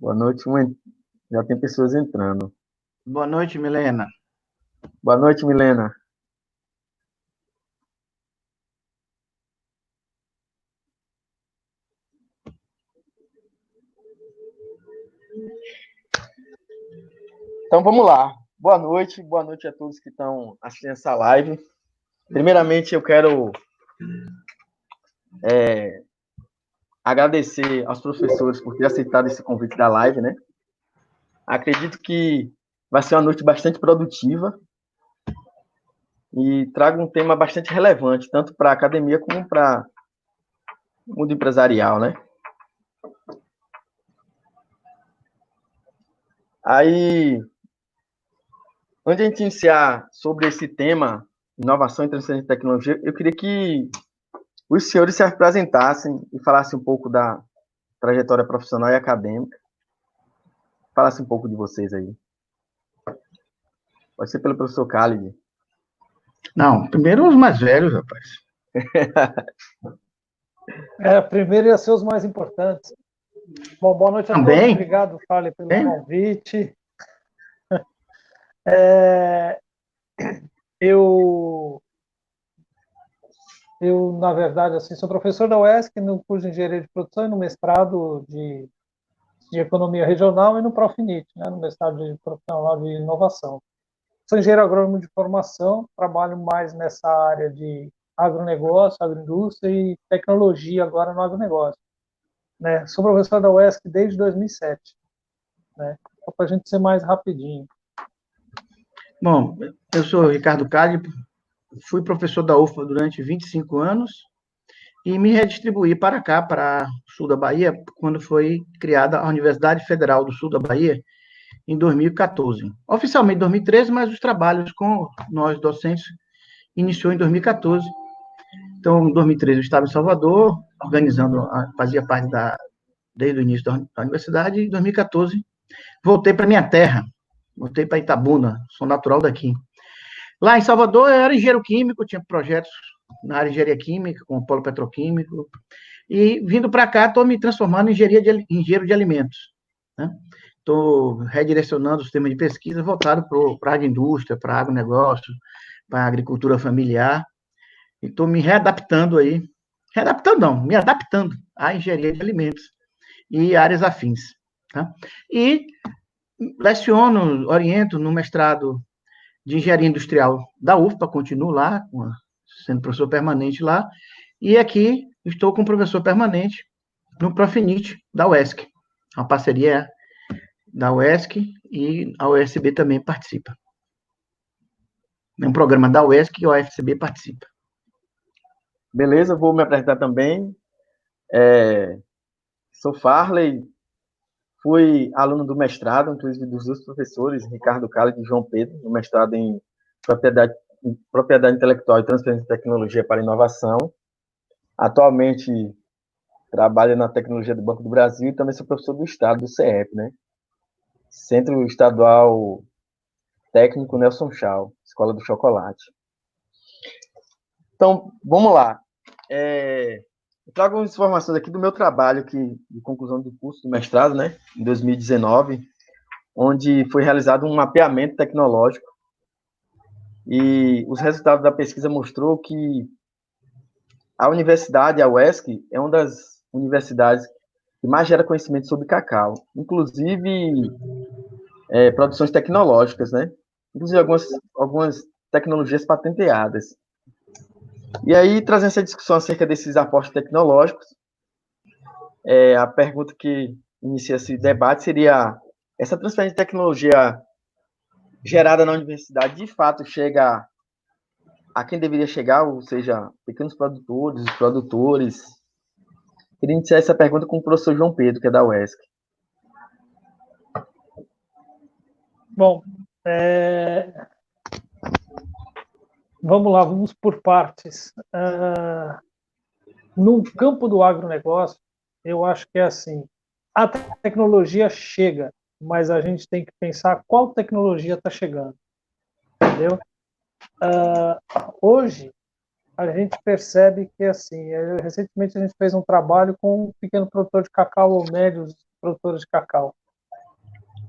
Boa noite, mãe. Já tem pessoas entrando. Boa noite, Milena. Boa noite, Milena. Então vamos lá. Boa noite a todos que estão assistindo essa live. Primeiramente, eu quero agradecer aos professores por ter aceitado esse convite da live, né? Acredito que vai ser uma noite bastante produtiva e traga um tema bastante relevante, tanto para a academia como para o mundo empresarial, né? Aí, antes de a gente iniciar sobre esse tema, inovação e transferência de tecnologia, eu queria que os senhores se apresentassem e falassem um pouco da trajetória profissional e acadêmica. Falassem um pouco de vocês aí. Pode ser pelo professor Khalid. Não, primeiro os mais velhos, rapaz. Primeiro ia ser os mais importantes. Bom, boa noite a todos. Também? Obrigado, Fale, pelo convite. Eu, na verdade, assim, sou professor da UESC no curso de Engenharia de Produção e no mestrado de Economia Regional e no Profinit, né, no mestrado de Profissional de Inovação. Sou engenheiro agrônomo de formação, trabalho mais nessa área de agronegócio, agroindústria e tecnologia agora no agronegócio. Né? Sou professor da UESC desde 2007, né? Só para a gente ser mais rapidinho. Bom, eu sou Ricardo Cali, fui professor da UFBA durante 25 anos e me redistribuí para cá, para o sul da Bahia, quando foi criada a Universidade Federal do Sul da Bahia, em 2014. Oficialmente em 2013, mas os trabalhos com nós docentes iniciou em 2014. Então, em 2013 eu estava em Salvador, organizando, fazia parte desde o início da universidade, e em 2014 voltei para minha terra, voltei para Itabuna, sou natural daqui. Lá em Salvador eu era engenheiro químico, tinha projetos na área de engenharia química, com o polo petroquímico, e vindo para cá estou me transformando em engenheiro de alimentos. Estou redirecionando o sistema de pesquisa voltado para a agroindústria, para agronegócio, para a agricultura familiar, e estou me readaptando aí, me adaptando à engenharia de alimentos e áreas afins. Tá? E leciono, oriento no mestrado de engenharia industrial da UFPA, continuo lá, sendo professor permanente lá, e aqui estou com professor permanente no Profinit da UESC, uma parceria da UESC e a UFCB também participa. É um programa da UESC e a UFCB participa. Beleza, vou me apresentar também. Sou Farley, fui aluno do mestrado, inclusive dos dois professores, Ricardo Cali e João Pedro, no mestrado em propriedade intelectual e transferência de tecnologia para inovação. Atualmente trabalho na tecnologia do Banco do Brasil e também sou professor do Estado, do CEP, né? Centro Estadual Técnico Nelson Chau, Escola do Chocolate. Então, vamos lá. Eu trago algumas informações aqui do meu trabalho de conclusão do curso do mestrado, né, em 2019, onde foi realizado um mapeamento tecnológico e os resultados da pesquisa mostrou que a universidade, a UESC, é uma das universidades que mais gera conhecimento sobre cacau, inclusive produções tecnológicas, né? Inclusive algumas tecnologias patenteadas. E aí, trazendo essa discussão acerca desses aportes tecnológicos, a pergunta que inicia esse debate seria: essa transferência de tecnologia gerada na universidade, de fato, chega a quem deveria chegar, ou seja, pequenos produtores, os produtores? Queria iniciar essa pergunta com o professor João Pedro, que é da UESC. Bom, vamos lá, vamos por partes. No campo do agronegócio, eu acho que é assim, a tecnologia chega, mas a gente tem que pensar qual tecnologia está chegando, entendeu? Hoje, a gente percebe que, assim, recentemente a gente fez um trabalho com um pequeno produtor de cacau ou médios produtores de cacau.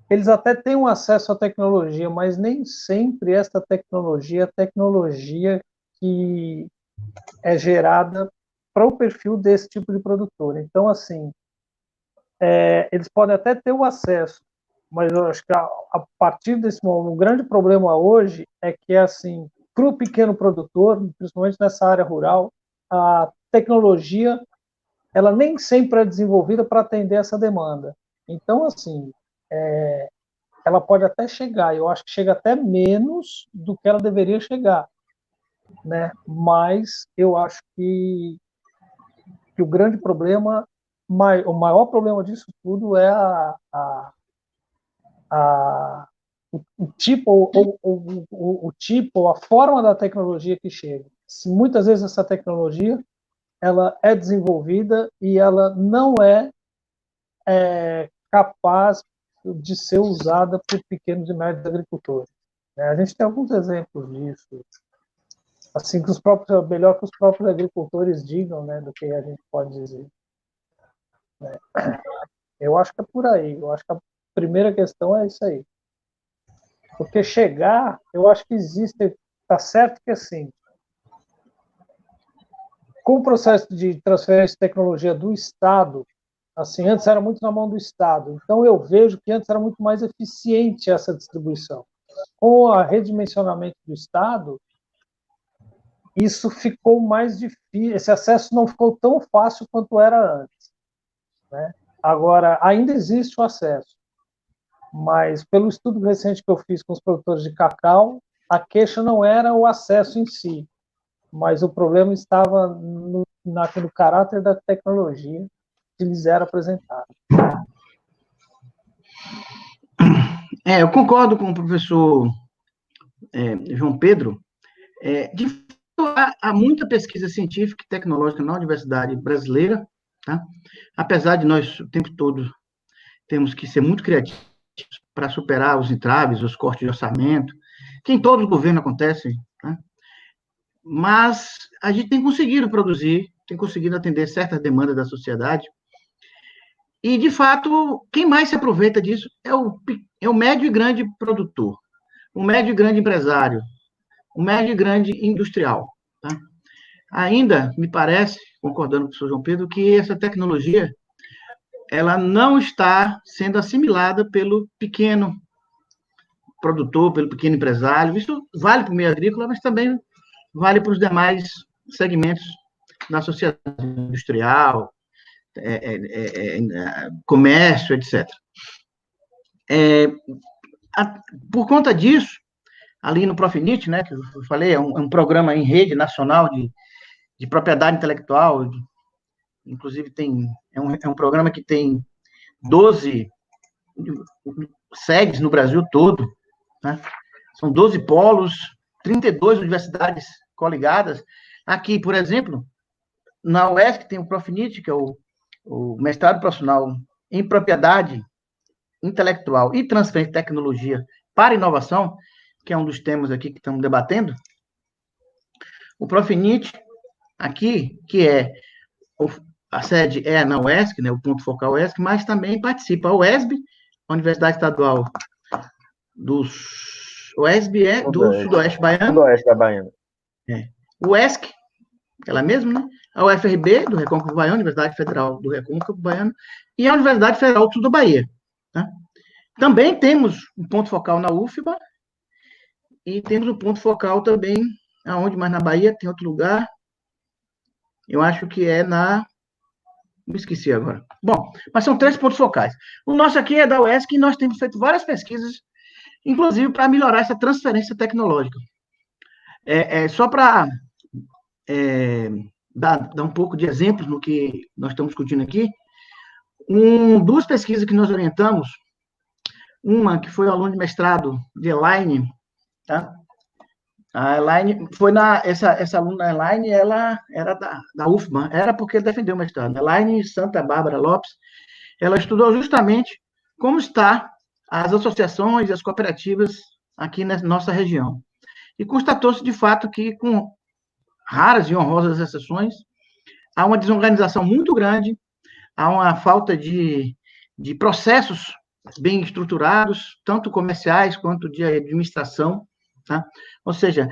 eles até têm um acesso à tecnologia, mas nem sempre esta tecnologia é a tecnologia que é gerada para o perfil desse tipo de produtor. Então, assim, eles podem até ter o acesso, mas eu acho que a partir desse momento, o grande problema hoje é que, assim, para o pequeno produtor, principalmente nessa área rural, a tecnologia ela nem sempre é desenvolvida para atender essa demanda. Então, assim, ela pode até chegar, eu acho que chega até menos do que ela deveria chegar, né? Mas eu acho que o grande problema, o maior problema disso tudo é a o tipo o tipo, a forma da tecnologia que chega. Muitas vezes essa tecnologia ela é desenvolvida e ela não é capaz de ser usada por pequenos e médios agricultores. A gente tem alguns exemplos disso, assim que melhor que os próprios agricultores digam, né, do que a gente pode dizer. Eu acho que é por aí. Eu acho que a primeira questão é isso aí. Porque chegar, eu acho que existe, tá certo que assim, com o processo de transferência de tecnologia do Estado, assim, antes era muito na mão do Estado. Então eu vejo que antes era muito mais eficiente essa distribuição. Com o redimensionamento do Estado, isso ficou mais difícil, esse acesso não ficou tão fácil quanto era antes, né? Agora, ainda existe o acesso, mas pelo estudo recente que eu fiz com os produtores de cacau, a queixa não era o acesso em si, mas o problema estava no caráter da tecnologia que lhes era apresentada. Eu concordo com o professor João Pedro. De fato, há muita pesquisa científica e tecnológica na universidade brasileira, tá? Apesar de nós, o tempo todo, temos que ser muito criativos para superar os entraves, os cortes de orçamento, que em todo o governo acontecem, tá? Mas a gente tem conseguido produzir, tem conseguido atender certas demandas da sociedade, e, de fato, quem mais se aproveita disso é o médio e grande produtor, o médio e grande empresário, o médio e grande industrial, tá? Ainda me parece, concordando com o professor João Pedro, que essa tecnologia ela não está sendo assimilada pelo pequeno produtor, pelo pequeno empresário. Isso vale para o meio agrícola, mas também vale para os demais segmentos da sociedade industrial, comércio, etc. Por conta disso, ali no Profinit, né, que eu falei, é um programa em rede nacional de propriedade intelectual, inclusive é um programa que tem 12 sedes no Brasil todo, né? São 12 polos, 32 universidades coligadas. Aqui, por exemplo, na UESC tem o Profinit, que é o mestrado profissional em propriedade intelectual e transferência de tecnologia para inovação, que é um dos temas aqui que estamos debatendo. O Profinit, aqui, que a sede é na UESC, né, o ponto focal UESC, mas também participa a UESB, a Universidade Estadual UESB é do Sudoeste Baiano. Sudoeste da Baiana. O ESC, ela mesma, né? A UFRB, do Recôncavo Baiano, Universidade Federal do Recôncavo Baiano, e a Universidade Federal do Sul da Bahia. Tá? Também temos um ponto focal na UFBA, e temos um ponto focal também, aonde mais na Bahia, tem outro lugar, eu acho que é me esqueci agora. Bom, mas são 3 pontos focais. O nosso aqui é da UESC e nós temos feito várias pesquisas, inclusive para melhorar essa transferência tecnológica. Só para dar um pouco de exemplos no que nós estamos discutindo aqui, 2 pesquisas que nós orientamos, uma que foi o aluno de mestrado de Elaine, tá? A Elaine foi essa aluna Elaine, ela era da UFBA, era porque defendeu o mestrado. Elaine Santa Bárbara Lopes, ela estudou justamente como está as associações e as cooperativas aqui na nossa região. E constatou-se, de fato, que, com raras e honrosas exceções, há uma desorganização muito grande, há uma falta de processos bem estruturados, tanto comerciais quanto de administração, tá? Ou seja,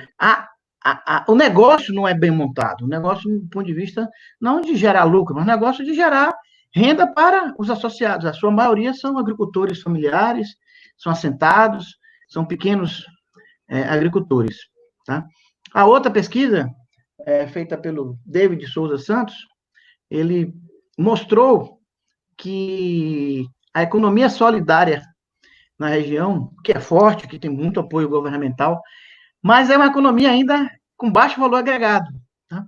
o negócio não é bem montado, o negócio, do ponto de vista não de gerar lucro, mas o negócio de gerar renda para os associados. A sua maioria são agricultores familiares, são assentados, são pequenos agricultores. Tá? A outra pesquisa, feita pelo David Souza Santos, ele mostrou que a economia solidária na região, que é forte, que tem muito apoio governamental, mas é uma economia ainda com baixo valor agregado. Tá?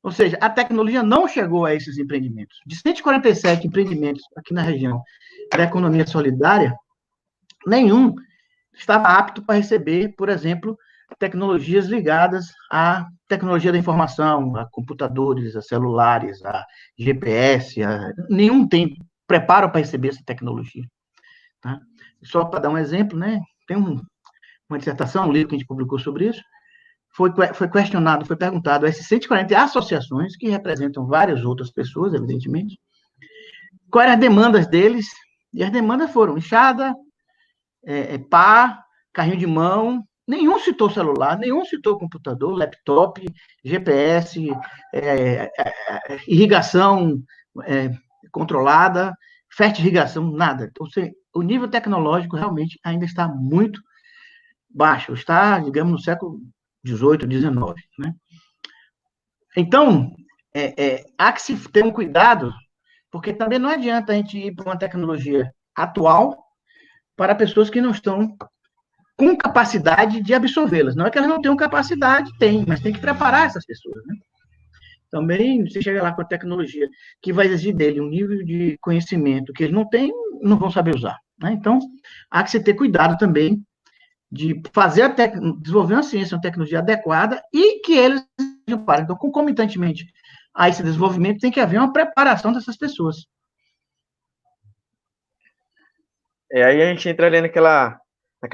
Ou seja, a tecnologia não chegou a esses empreendimentos. De 147 empreendimentos aqui na região da economia solidária, nenhum estava apto para receber, por exemplo, tecnologias ligadas à tecnologia da informação, a computadores, a celulares, a GPS, nenhum tem preparo para receber essa tecnologia. Tá? Só para dar um exemplo, né? Tem uma dissertação, um livro que a gente publicou sobre isso, foi questionado, foi perguntado a esses 140 associações, que representam várias outras pessoas, evidentemente, quais eram as demandas deles, e as demandas foram enxada, pá, carrinho de mão, nenhum citou celular, nenhum citou computador, laptop, GPS, irrigação controlada, fertirrigação, nada. Então, o nível tecnológico realmente ainda está muito baixo, está, digamos, no século XVIII, XIX. Né? Então, há que se ter um cuidado, porque também não adianta a gente ir para uma tecnologia atual para pessoas que não estão com capacidade de absorvê-las. Não é que elas não tenham capacidade, tem, mas tem que preparar essas pessoas. Né? Também, você chega lá com a tecnologia que vai exigir dele um nível de conhecimento que eles não têm, não vão saber usar. Né? Então, há que se ter cuidado também de fazer desenvolver uma ciência, uma tecnologia adequada e que eles parem. Então, concomitantemente a esse desenvolvimento, tem que haver uma preparação dessas pessoas. Aí a gente entra ali naquela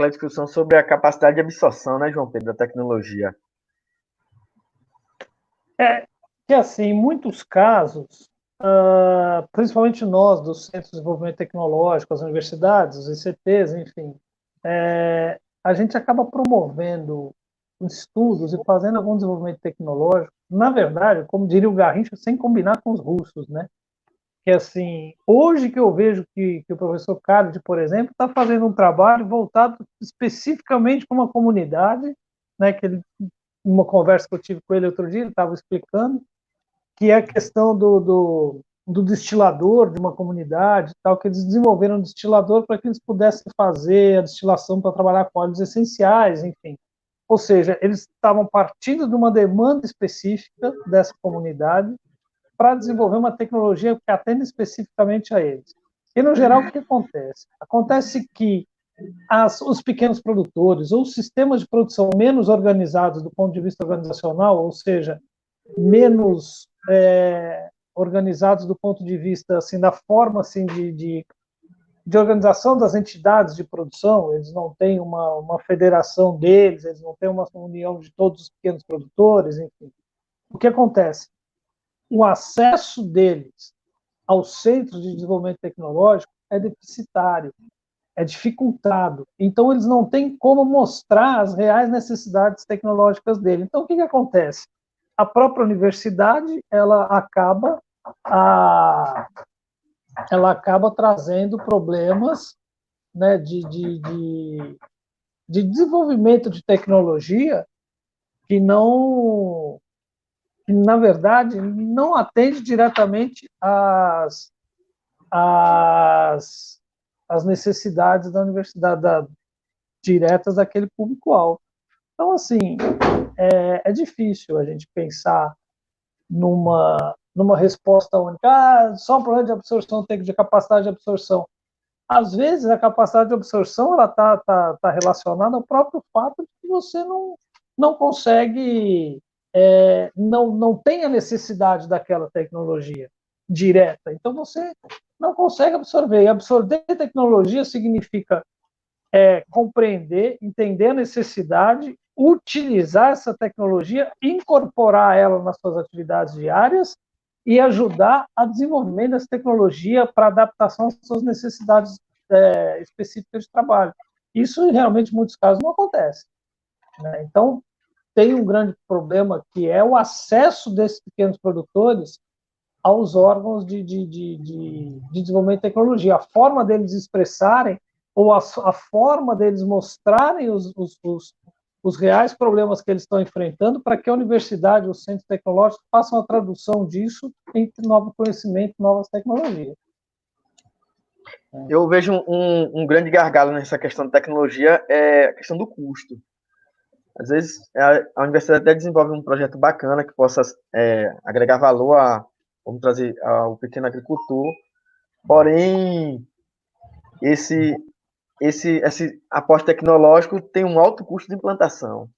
discussão sobre a capacidade de absorção, né, João Pedro, da tecnologia. Que assim, em muitos casos, principalmente nós, dos Centros de Desenvolvimento Tecnológico, as universidades, os ICTs, enfim, a gente acaba promovendo estudos e fazendo algum desenvolvimento tecnológico, na verdade, como diria o Garrincha, sem combinar com os russos, né? Que assim, hoje que eu vejo que o professor Khalid, por exemplo, está fazendo um trabalho voltado especificamente para uma comunidade, né? Que ele, uma conversa que eu tive com ele outro dia, ele estava explicando que é a questão do destilador de uma comunidade, tal, que eles desenvolveram um destilador para que eles pudessem fazer a destilação para trabalhar com óleos essenciais, enfim. Ou seja, eles estavam partindo de uma demanda específica dessa comunidade para desenvolver uma tecnologia que atenda especificamente a eles. E, no geral, o que acontece? Acontece que os pequenos produtores ou os sistemas de produção menos organizados do ponto de vista organizacional, ou seja, menos organizados do ponto de vista assim, da forma assim, de organização das entidades de produção, eles não têm uma federação deles, eles não têm uma união de todos os pequenos produtores, enfim. O que acontece? O acesso deles aos centros de desenvolvimento tecnológico é deficitário, é dificultado. Então, eles não têm como mostrar as reais necessidades tecnológicas dele. Então, o que acontece? A própria universidade ela acaba trazendo problemas, né, de desenvolvimento de tecnologia que na verdade, não atende diretamente às necessidades da universidade, diretas daquele público-alvo. Então, assim, é difícil a gente pensar numa resposta única. Só um problema de absorção, de capacidade de absorção. Às vezes, a capacidade de absorção está relacionada ao próprio fato de que você não consegue, não tem a necessidade daquela tecnologia direta. Então, você não consegue absorver. E absorver tecnologia significa compreender, entender a necessidade, utilizar essa tecnologia, incorporar ela nas suas atividades diárias e ajudar a desenvolvimento dessa tecnologia para adaptação às suas necessidades específicas de trabalho. Isso, realmente, em muitos casos, não acontece, né? Então, tem um grande problema, que é o acesso desses pequenos produtores aos órgãos de desenvolvimento de tecnologia. A forma deles expressarem, ou a forma deles mostrarem os reais problemas que eles estão enfrentando, para que a universidade, os centros tecnológicos, façam a tradução disso em novo conhecimento, novas tecnologias. Eu vejo um grande gargalo nessa questão de tecnologia, é a questão do custo. Às vezes, a universidade até desenvolve um projeto bacana que possa agregar valor vamos trazer ao pequeno agricultor, porém, esse aporte tecnológico tem um alto custo de implantação.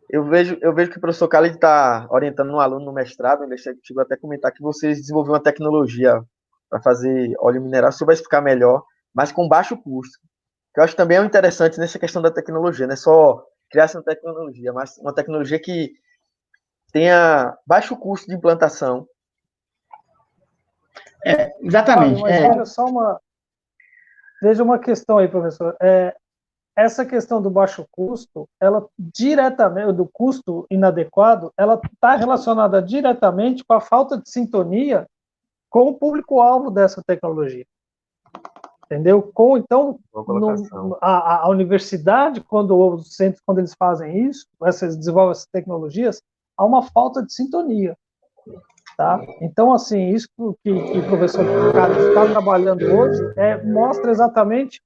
Eu vejo que o professor Khalid está orientando um aluno no mestrado, ele chegou até a comentar que vocês desenvolveram uma tecnologia para fazer óleo mineral, você vai explicar melhor, mas com baixo custo. Que eu acho que também é interessante nessa questão da tecnologia, não é só criar essa tecnologia, mas uma tecnologia que tenha baixo custo de implantação. Exatamente. Mas veja uma questão aí, professor. Essa questão do baixo custo, ela diretamente, do custo inadequado, ela está relacionada diretamente com a falta de sintonia com o público-alvo dessa tecnologia. Entendeu? Então, a universidade, os centros, quando eles fazem isso, desenvolvem essas tecnologias, há uma falta de sintonia. Tá? Então, assim, isso que o professor Carlos está trabalhando hoje mostra exatamente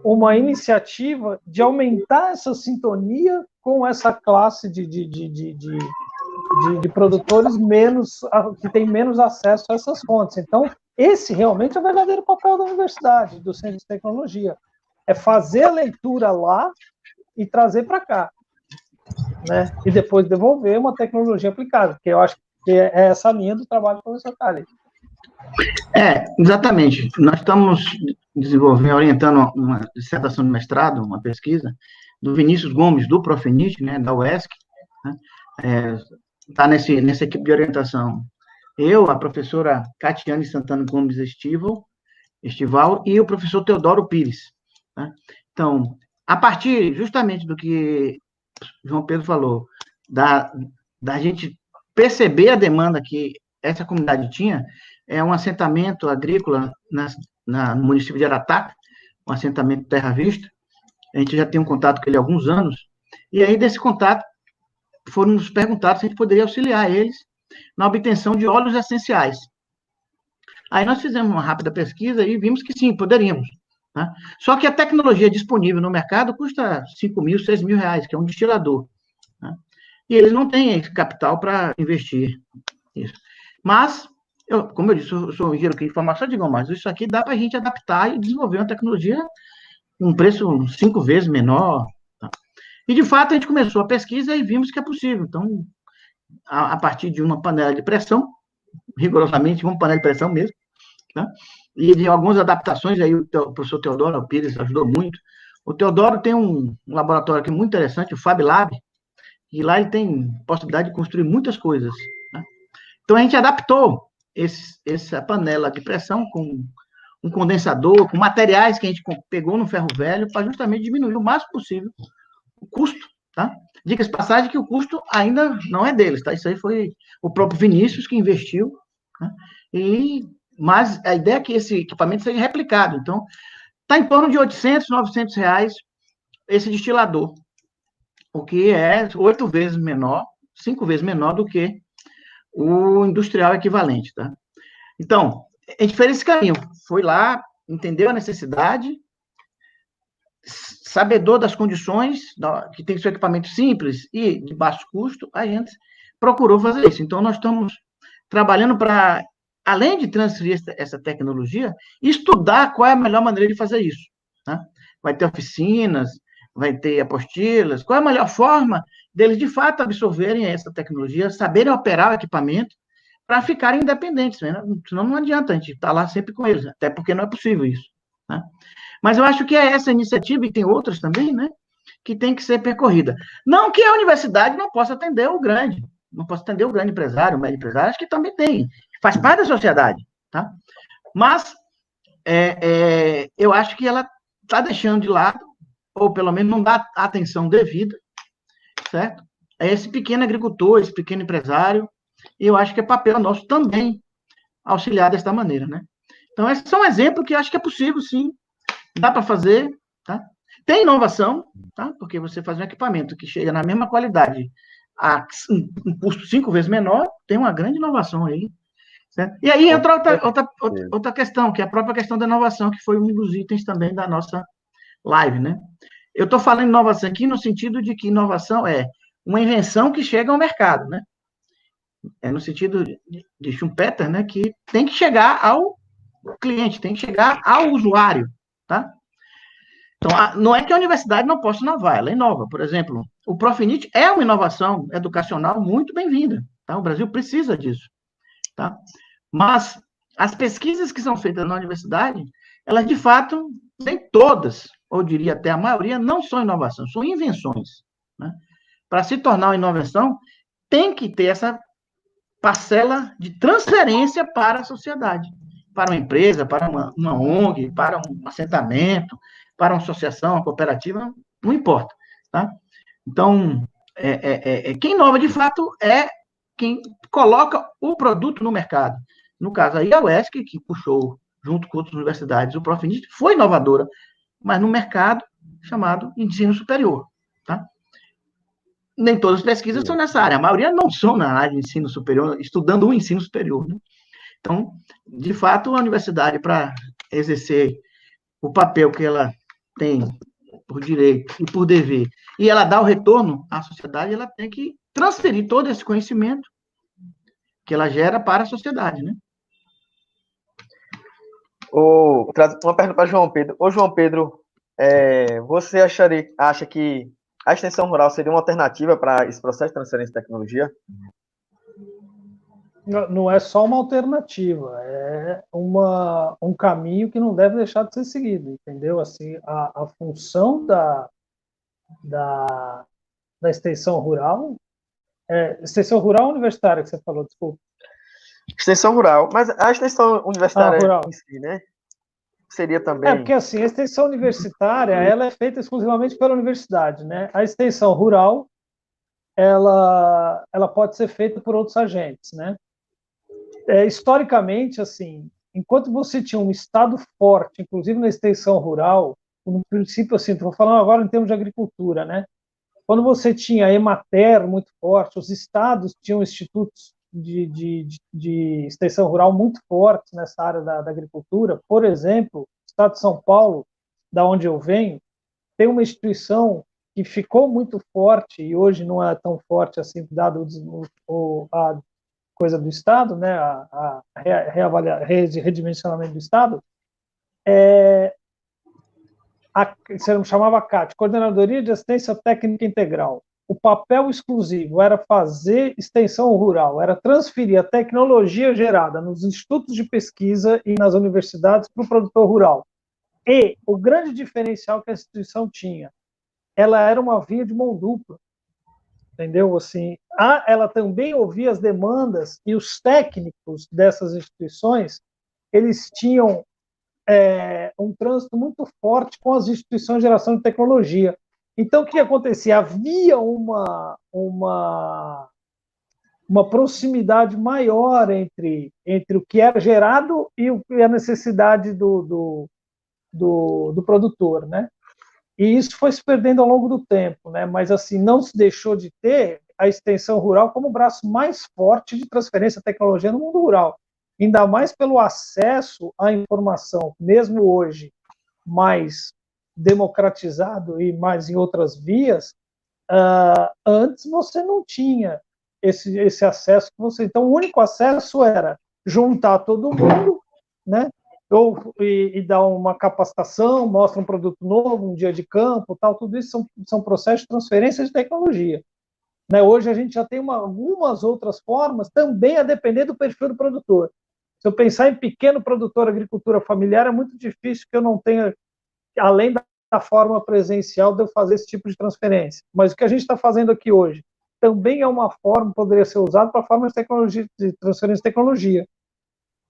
uma iniciativa de aumentar essa sintonia com essa classe de produtores que têm menos acesso a essas fontes. Então, esse realmente é o verdadeiro papel da universidade, do Centro de Tecnologia. É fazer a leitura lá e trazer para cá, né? E depois devolver uma tecnologia aplicada, que eu acho que é essa linha do trabalho do professor Khalid. Exatamente. Nós estamos desenvolvendo, orientando uma dissertação de mestrado, uma pesquisa, do Vinícius Gomes, do Profenit, né, da UESC, né? Está nessa equipe de orientação. Eu, a professora Catiane Santana Gomes Estival e o professor Teodoro Pires. Né? Então, a partir justamente do que João Pedro falou, da gente perceber a demanda que essa comunidade tinha, é um assentamento agrícola no município de Arataca, um assentamento Terra Vista. A gente já tem um contato com ele há alguns anos, e aí desse contato foram nos perguntados se a gente poderia auxiliar eles na obtenção de óleos essenciais. Aí nós fizemos uma rápida pesquisa e vimos que sim, poderíamos. Né? Só que a tecnologia disponível no mercado custa 5 mil, 6 mil reais, que é um destilador. Né? E eles não têm esse capital para investir nisso. Mas, como eu disse, eu sou um engenheiro de informação, digo, mas isso aqui dá para a gente adaptar e desenvolver uma tecnologia com um preço 5 vezes menor. Tá? E, de fato, a gente começou a pesquisa e vimos que é possível. Então, a partir de uma panela de pressão, rigorosamente uma panela de pressão mesmo, né? E de algumas adaptações, aí o professor Teodoro Pires ajudou muito. O Teodoro tem um laboratório aqui muito interessante, o Fab Lab, e lá ele tem possibilidade de construir muitas coisas. Né? Então, a gente adaptou essa panela de pressão com um condensador, com materiais que a gente pegou no ferro velho, para justamente diminuir o máximo possível o custo. Tá? Diga-se de passagem que o custo ainda não é deles, tá? Isso aí foi o próprio Vinícius que investiu, né? Mas a ideia é que esse equipamento seja replicado. Então, está em torno de 800, 900 reais esse destilador, o que é 8 vezes menor, 5 vezes menor do que o industrial equivalente, tá? Então, a gente fez esse caminho, foi lá, entendeu a necessidade, sabedor das condições, que tem que ser um equipamento simples e de baixo custo, a gente procurou fazer isso. Então, nós estamos trabalhando para, além de transferir essa tecnologia, estudar qual é a melhor maneira de fazer isso. Né? Vai ter oficinas, vai ter apostilas, qual é a melhor forma deles, de fato, absorverem essa tecnologia, saberem operar o equipamento, para ficarem independentes. Né? Senão não adianta a gente estar lá sempre com eles, até porque não é possível isso. Né? Mas eu acho que é essa iniciativa, e tem outras também, né, que tem que ser percorrida. Não que a universidade não possa atender o grande empresário, o médio empresário, acho que também tem, faz parte da sociedade, tá? Mas eu acho que ela está deixando de lado, ou pelo menos não dá atenção devida, certo? A esse pequeno agricultor, esse pequeno empresário, e eu acho que é papel nosso também auxiliar desta maneira, né? Então, esse é um exemplo que eu acho que é possível, sim, dá para fazer, tá? Tem inovação, tá? Porque você faz um equipamento que chega na mesma qualidade a um custo 5 vezes menor, tem uma grande inovação aí, certo? E aí entra outra questão, que é a própria questão da inovação, que foi um dos itens também da nossa live, né? Eu estou falando inovação aqui no sentido de que inovação é uma invenção que chega ao mercado, né? É no sentido de Schumpeter, né? Que tem que chegar ao cliente, tem que chegar ao usuário, tá? Então, não é que a universidade não possa inovar, ela inova. Por exemplo, o Profinit é uma inovação educacional muito bem-vinda, tá? O Brasil precisa disso, tá? Mas as pesquisas que são feitas na universidade, elas, de fato, nem todas, ou diria até a maioria, não são inovações, são invenções, né? Para se tornar uma inovação, tem que ter essa parcela de transferência para a sociedade, para uma empresa, para uma ONG, para um assentamento, para uma associação, uma cooperativa, não importa, tá? Então, quem inova de fato é quem coloca o produto no mercado. No caso aí, a UESC, que puxou, junto com outras universidades, o Profinit, foi inovadora, mas no mercado chamado ensino superior, tá? Nem todas as pesquisas são nessa área, a maioria não são na área de ensino superior, estudando o ensino superior, né? Então, de fato, a universidade, para exercer o papel que ela tem por direito e por dever, e ela dá o retorno à sociedade, ela tem que transferir todo esse conhecimento que ela gera para a sociedade, né? Uma pergunta para João Pedro. Ô, João Pedro, você acha que a extensão rural seria uma alternativa para esse processo de transferência de tecnologia? Não é só uma alternativa, é um caminho que não deve deixar de ser seguido, entendeu? Assim, a função da extensão rural, extensão rural universitária que você falou, desculpa. Extensão rural, mas a extensão universitária rural em si, né? Seria também... porque assim, a extensão universitária, ela é feita exclusivamente pela universidade, né? A extensão rural, ela pode ser feita por outros agentes, né? Historicamente, assim, enquanto você tinha um Estado forte, inclusive na extensão rural, no princípio, assim, estou falando agora em termos de agricultura, né? Quando você tinha a Emater muito forte, os estados tinham institutos de extensão rural muito fortes nessa área da agricultura. Por exemplo, o estado de São Paulo, da onde eu venho, tem uma instituição que ficou muito forte e hoje não é tão forte assim, dado a coisa do Estado, né, a redimensionamento do Estado, se chamava CAT, Coordenadoria de Assistência Técnica Integral. O papel exclusivo era fazer extensão rural, era transferir a tecnologia gerada nos institutos de pesquisa e nas universidades para o produtor rural. E o grande diferencial que a instituição tinha, ela era uma via de mão dupla, entendeu? Assim, ela também ouvia as demandas e os técnicos dessas instituições, eles tinham um trânsito muito forte com as instituições de geração de tecnologia. Então, o que acontecia? Havia uma proximidade maior entre o que era gerado e a necessidade do produtor, né? E isso foi se perdendo ao longo do tempo, né? Mas assim, não se deixou de ter a extensão rural como o braço mais forte de transferência de tecnologia no mundo rural. Ainda mais pelo acesso à informação, mesmo hoje mais democratizado e mais em outras vias, antes você não tinha esse acesso que você. Então, o único acesso era juntar todo mundo, né? E dar uma capacitação, mostra um produto novo, um dia de campo, tal, tudo isso são processos de transferência de tecnologia. Né? Hoje a gente já tem algumas outras formas, também a depender do perfil do produtor. Se eu pensar em pequeno produtor, agricultura familiar, é muito difícil que eu não tenha, além da forma presencial, de eu fazer esse tipo de transferência. Mas o que a gente está fazendo aqui hoje também é uma forma, poderia ser usado para formas de transferência de tecnologia.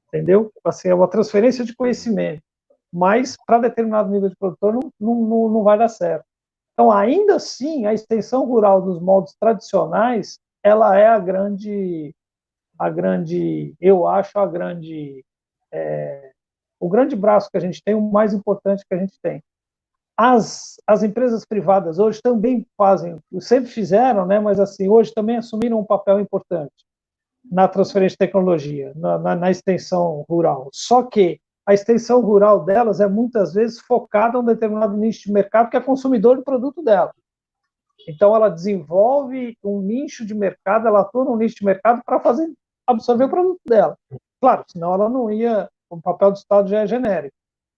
Entendeu? Assim, é uma transferência de conhecimento. mas para determinado nível de produtor não vai dar certo. Então, ainda assim, a extensão rural dos moldes tradicionais, ela é eu acho, o grande braço que a gente tem, o mais importante que a gente tem. As empresas privadas hoje também fazem, sempre fizeram, né, mas assim, hoje também assumiram um papel importante na transferência de tecnologia, na extensão rural. Só que a extensão rural delas é muitas vezes focada em um determinado nicho de mercado que é consumidor do produto dela. Então, ela desenvolve um nicho de mercado, ela atua num nicho de mercado para absorver o produto dela. Claro, senão ela não ia, o papel do Estado já é genérico.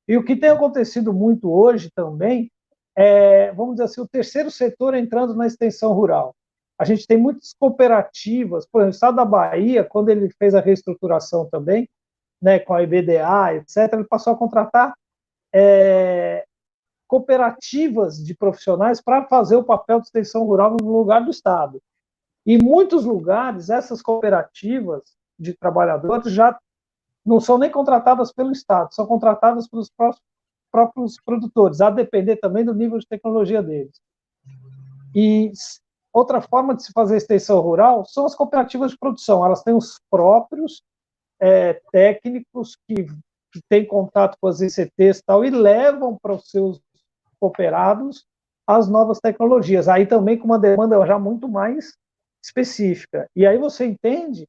E o que tem acontecido muito hoje também é, vamos dizer assim, o terceiro setor entrando na extensão rural. A gente tem muitas cooperativas, por exemplo, o Estado da Bahia, quando ele fez a reestruturação também, né, com a IBDA, etc., ele passou a contratar cooperativas de profissionais para fazer o papel de extensão rural no lugar do Estado. E em muitos lugares, essas cooperativas de trabalhadores já não são nem contratadas pelo Estado, são contratadas pelos próprios produtores, a depender também do nível de tecnologia deles. E outra forma de se fazer extensão rural são as cooperativas de produção. Elas têm os próprios técnicos que têm contato com as ICTs e tal, e levam para os seus cooperados as novas tecnologias. Aí também com uma demanda já muito mais específica. E aí você entende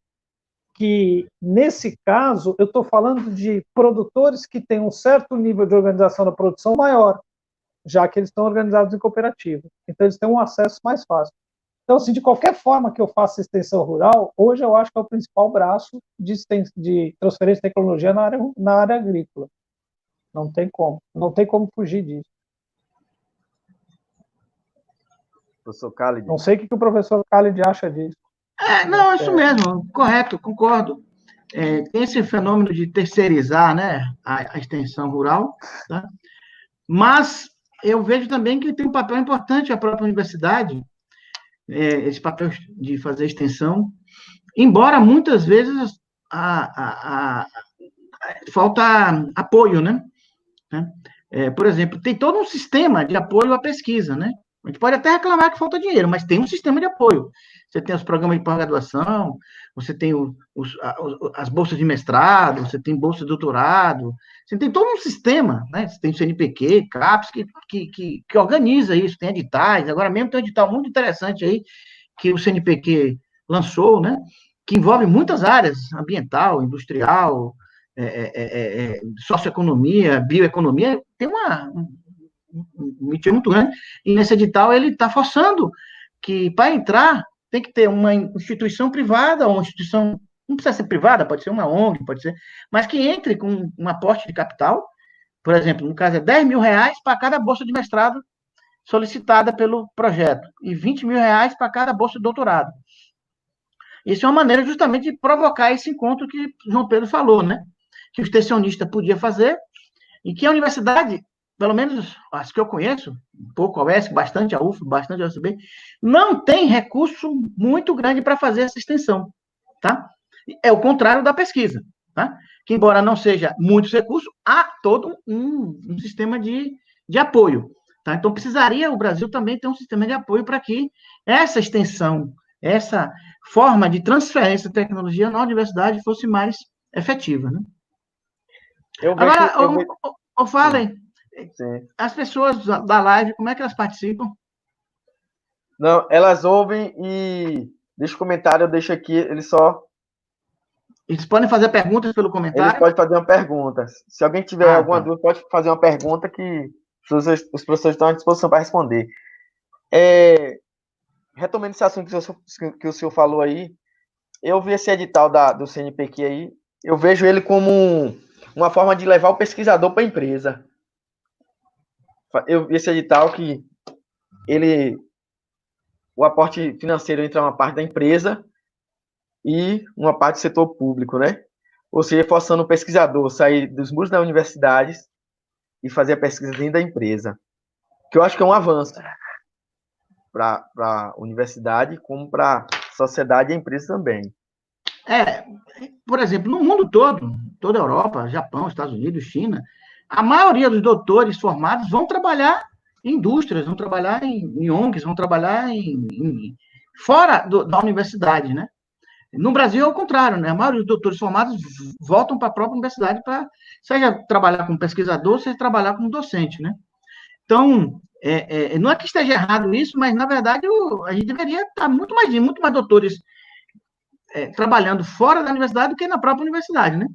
que, nesse caso, eu estou falando de produtores que têm um certo nível de organização da produção maior, já que eles estão organizados em cooperativa. Então, eles têm um acesso mais fácil. Então, assim, de qualquer forma que eu faça extensão rural, hoje eu acho que é o principal braço de transferência de tecnologia na área agrícola. Não tem como. Não tem como fugir disso. Professor Khalid. Não sei o que o professor Khalid acha disso. Não, isso mesmo, correto, concordo. Tem esse fenômeno de terceirizar, né, a extensão rural, tá? Mas eu vejo também que tem um papel importante a própria universidade, esse papel de fazer extensão, embora muitas vezes falta apoio, né? Por exemplo, tem todo um sistema de apoio à pesquisa, né? A gente pode até reclamar que falta dinheiro, mas tem um sistema de apoio. Você tem os programas de pós-graduação, você tem as bolsas de mestrado, você tem bolsa de doutorado, você tem todo um sistema, né? Você tem o CNPq, CAPES, que organiza isso, tem editais. Agora mesmo tem um edital muito interessante aí, que o CNPq lançou, né? Que envolve muitas áreas, ambiental, industrial, socioeconomia, bioeconomia, tem um mentira muito grande, e nesse edital ele está forçando que, para entrar, tem que ter uma instituição privada, ou uma instituição, não precisa ser privada, pode ser uma ONG, pode ser, mas que entre com um aporte de capital, por exemplo, no caso é R$10.000 para cada bolsa de mestrado solicitada pelo projeto, e R$20.000 para cada bolsa de doutorado. Isso é uma maneira justamente de provocar esse encontro que João Pedro falou, né? Que o extensionista podia fazer, e que a universidade, pelo menos as que eu conheço, um pouco a UESC, bastante a UF, bastante a USB, não tem recurso muito grande para fazer essa extensão, tá? É o contrário da pesquisa, tá? Que, embora não seja muitos recursos, há todo um sistema de apoio, tá? Então, precisaria o Brasil também ter um sistema de apoio para que essa extensão, essa forma de transferência de tecnologia na universidade fosse mais efetiva, né? Agora, falem, as pessoas da live, como é que elas participam? Não, elas ouvem e deixa o comentário, eu deixo aqui, eles podem fazer perguntas pelo comentário? Eles podem fazer uma pergunta. Se alguém tiver alguma dúvida, pode fazer uma pergunta que os professores estão à disposição para responder. Retomando esse assunto que o senhor falou aí, eu vi esse edital do CNPq aí, eu vejo ele como uma forma de levar o pesquisador para a empresa. Eu vi esse edital que o aporte financeiro entra uma parte da empresa e uma parte do setor público, né? Ou seja, forçando o pesquisador a sair dos muros da universidade e fazer a pesquisa dentro da empresa. Que eu acho que é um avanço para a universidade, como para a sociedade e a empresa também. Por exemplo, no mundo todo, toda a Europa, Japão, Estados Unidos, China, A maioria dos doutores formados vão trabalhar em indústrias, vão trabalhar em ONGs, vão trabalhar fora da universidade, né? No Brasil é o contrário, né? A maioria dos doutores formados voltam para a própria universidade para, seja trabalhar como pesquisador, seja trabalhar como docente, né? Então, não é que esteja errado isso, mas, na verdade, a gente deveria estar muito mais doutores trabalhando fora da universidade do que na própria universidade, né?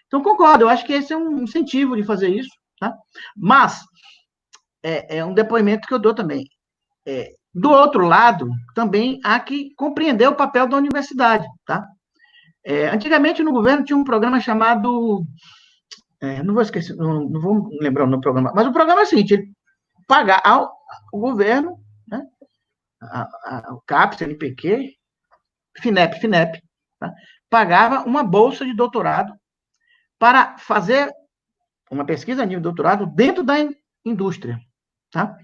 Então, concordo, eu acho que esse é um incentivo de fazer isso, tá? Mas, é um depoimento que eu dou também. Do outro lado, também há que compreender o papel da universidade, tá? Antigamente, no governo, tinha um programa chamado... não vou esquecer, não vou lembrar o nome do programa, mas o programa é o seguinte, ele pagar ao governo, né, o CAPES, NPq, FINEP, tá, pagava uma bolsa de doutorado para fazer uma pesquisa a nível de doutorado dentro da indústria, tá?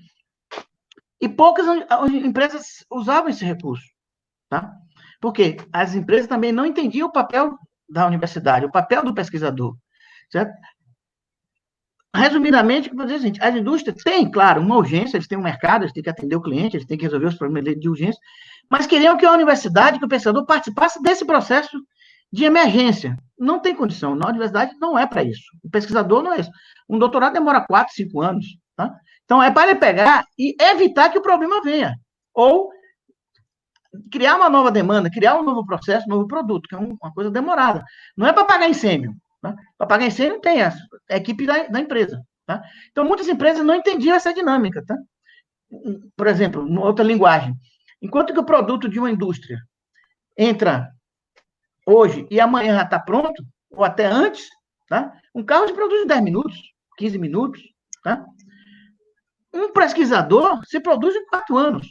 E poucas empresas usavam esse recurso, tá? Porque as empresas também não entendiam o papel da universidade, o papel do pesquisador, certo? Resumidamente, vou dizer assim, as indústrias têm, claro, uma urgência, eles têm um mercado, eles têm que atender o cliente, eles têm que resolver os problemas de urgência, mas queriam que a universidade, que o pesquisador participasse desse processo de emergência. Não tem condição, na universidade não é para isso. O pesquisador não é isso. Um doutorado demora 4, 5 anos, tá? Então, é para ele pegar e evitar que o problema venha. Ou criar uma nova demanda, criar um novo processo, um novo produto, que é uma coisa demorada. Não é para apagar incêndio. Tá? Para apagar incêndio tem a equipe da empresa. Tá? Então, muitas empresas não entendiam essa dinâmica. Tá? Por exemplo, uma outra linguagem. Enquanto que o produto de uma indústria entra hoje e amanhã já está pronto, ou até antes, tá? Um carro se produz em 10 minutos, 15 minutos. Tá? Um pesquisador se produz em 4 anos.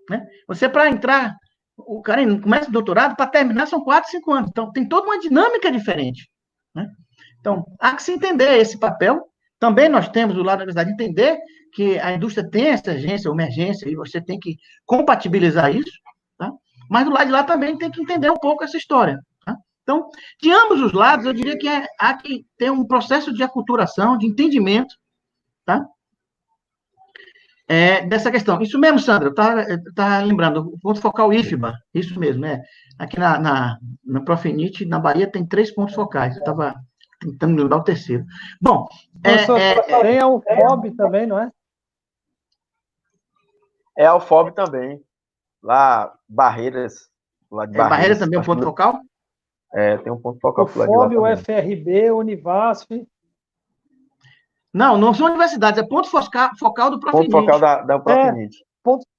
Né? Você, para entrar, o cara começa o doutorado, para terminar são 4, 5 anos. Então, tem toda uma dinâmica diferente. Né? Então, há que se entender esse papel. Também nós temos, do lado da universidade, entender que a indústria tem essa urgência, emergência, e você tem que compatibilizar isso. Tá? Mas do lado de lá também tem que entender um pouco essa história. Tá? Então, de ambos os lados, eu diria que há que ter um processo de aculturação, de entendimento, tá? Dessa questão. Isso mesmo, Sandra, eu estava lembrando, o ponto focal IFBA, isso mesmo, aqui na Profinit, na Bahia, tem 3 pontos focais, eu estava tentando lembrar o terceiro. Bom, tem a UFOB também, não é? É a UFOB também, lá, Barreiras, lá de Barreiras. Barreiras também é um ponto focal? Tem um ponto focal. UFOB, o FRB, Univasf. Não são universidades, é ponto focal do Profinit. Ponto focal da Profinit.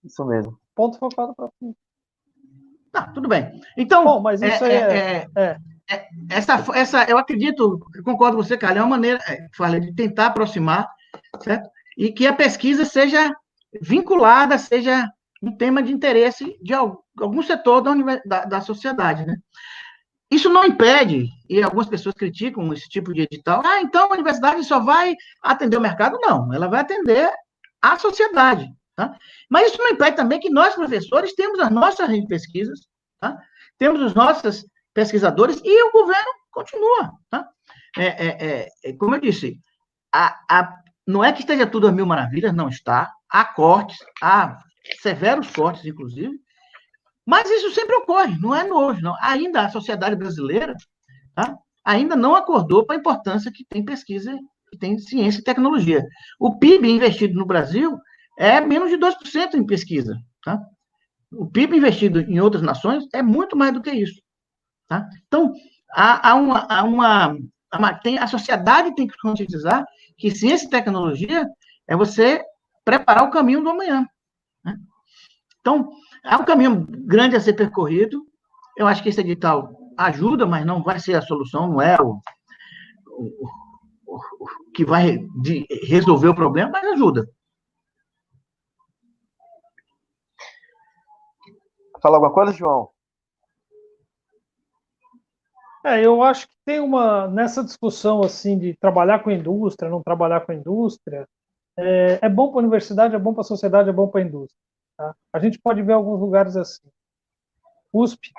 Isso mesmo. Ponto focal do Profinit. Tá, tudo bem. Então, bom, mas isso essa, eu acredito, eu concordo com você, Carlos, é uma maneira, falei, de tentar aproximar, certo? E que a pesquisa seja vinculada, seja um tema de interesse de algum setor da sociedade, né? Isso não impede, e algumas pessoas criticam esse tipo de edital, então a universidade só vai atender o mercado? Não, ela vai atender a sociedade, tá? Mas isso não impede também que nós, professores, temos as nossas pesquisas, tá? Temos os nossos pesquisadores e o governo continua, tá? Como eu disse, não é que esteja tudo a mil maravilhas, não está, há cortes, há severos cortes, inclusive, mas isso sempre ocorre, não é novo, não. Ainda a sociedade brasileira, tá, ainda não acordou para a importância que tem pesquisa, que tem ciência e tecnologia. O PIB investido no Brasil é menos de 2% em pesquisa. Tá? O PIB investido em outras nações é muito mais do que isso. Tá? Então, a sociedade tem que conscientizar que ciência e tecnologia é você preparar o caminho do amanhã. Né? Então, há um caminho grande a ser percorrido. Eu acho que esse edital ajuda, mas não vai ser a solução, não é o que vai resolver o problema, mas ajuda. Fala alguma coisa, João? Eu acho que tem nessa discussão assim de trabalhar com a indústria, não trabalhar com a indústria, é bom para a universidade, é bom para a sociedade, é bom para a indústria. Tá? A gente pode ver alguns lugares assim. USP,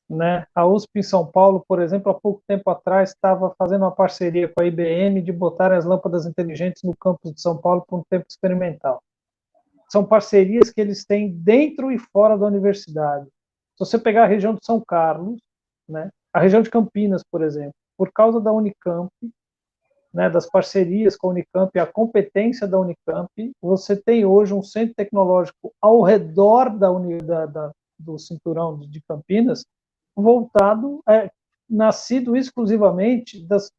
né? A USP em São Paulo, por exemplo, há pouco tempo atrás estava fazendo uma parceria com a IBM de botar as lâmpadas inteligentes no campus de São Paulo por um tempo experimental. São parcerias que eles têm dentro e fora da universidade. Se você pegar a região de São Carlos, né, a região de Campinas, por exemplo, por causa da Unicamp, né, das parcerias com a Unicamp e a competência da Unicamp, você tem hoje um centro tecnológico ao redor do cinturão de Campinas, voltado, nascido exclusivamente das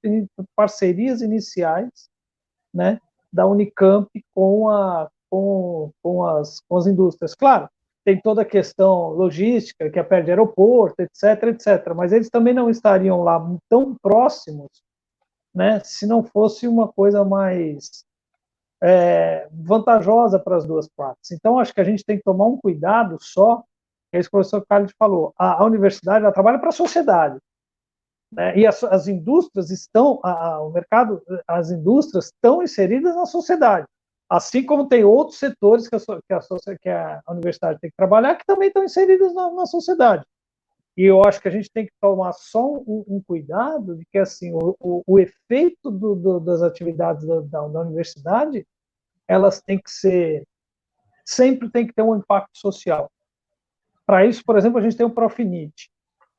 parcerias iniciais, né, da Unicamp com as indústrias. Claro, tem toda a questão logística, que é perto de aeroporto, etc., etc., mas eles também não estariam lá tão próximos, né, se não fosse uma coisa mais vantajosa para as duas partes. Então, acho que a gente tem que tomar um cuidado só, é isso que o professor Carlos falou, a universidade ela trabalha para a sociedade, né, e as indústrias estão, o mercado, as indústrias estão inseridas na sociedade, assim como tem outros setores que a universidade tem que trabalhar, que também estão inseridos na sociedade. E eu acho que a gente tem que tomar só um cuidado de que assim o efeito das atividades da universidade, elas têm que ser, sempre tem que ter um impacto social. Para isso, por exemplo, a gente tem o Profinit,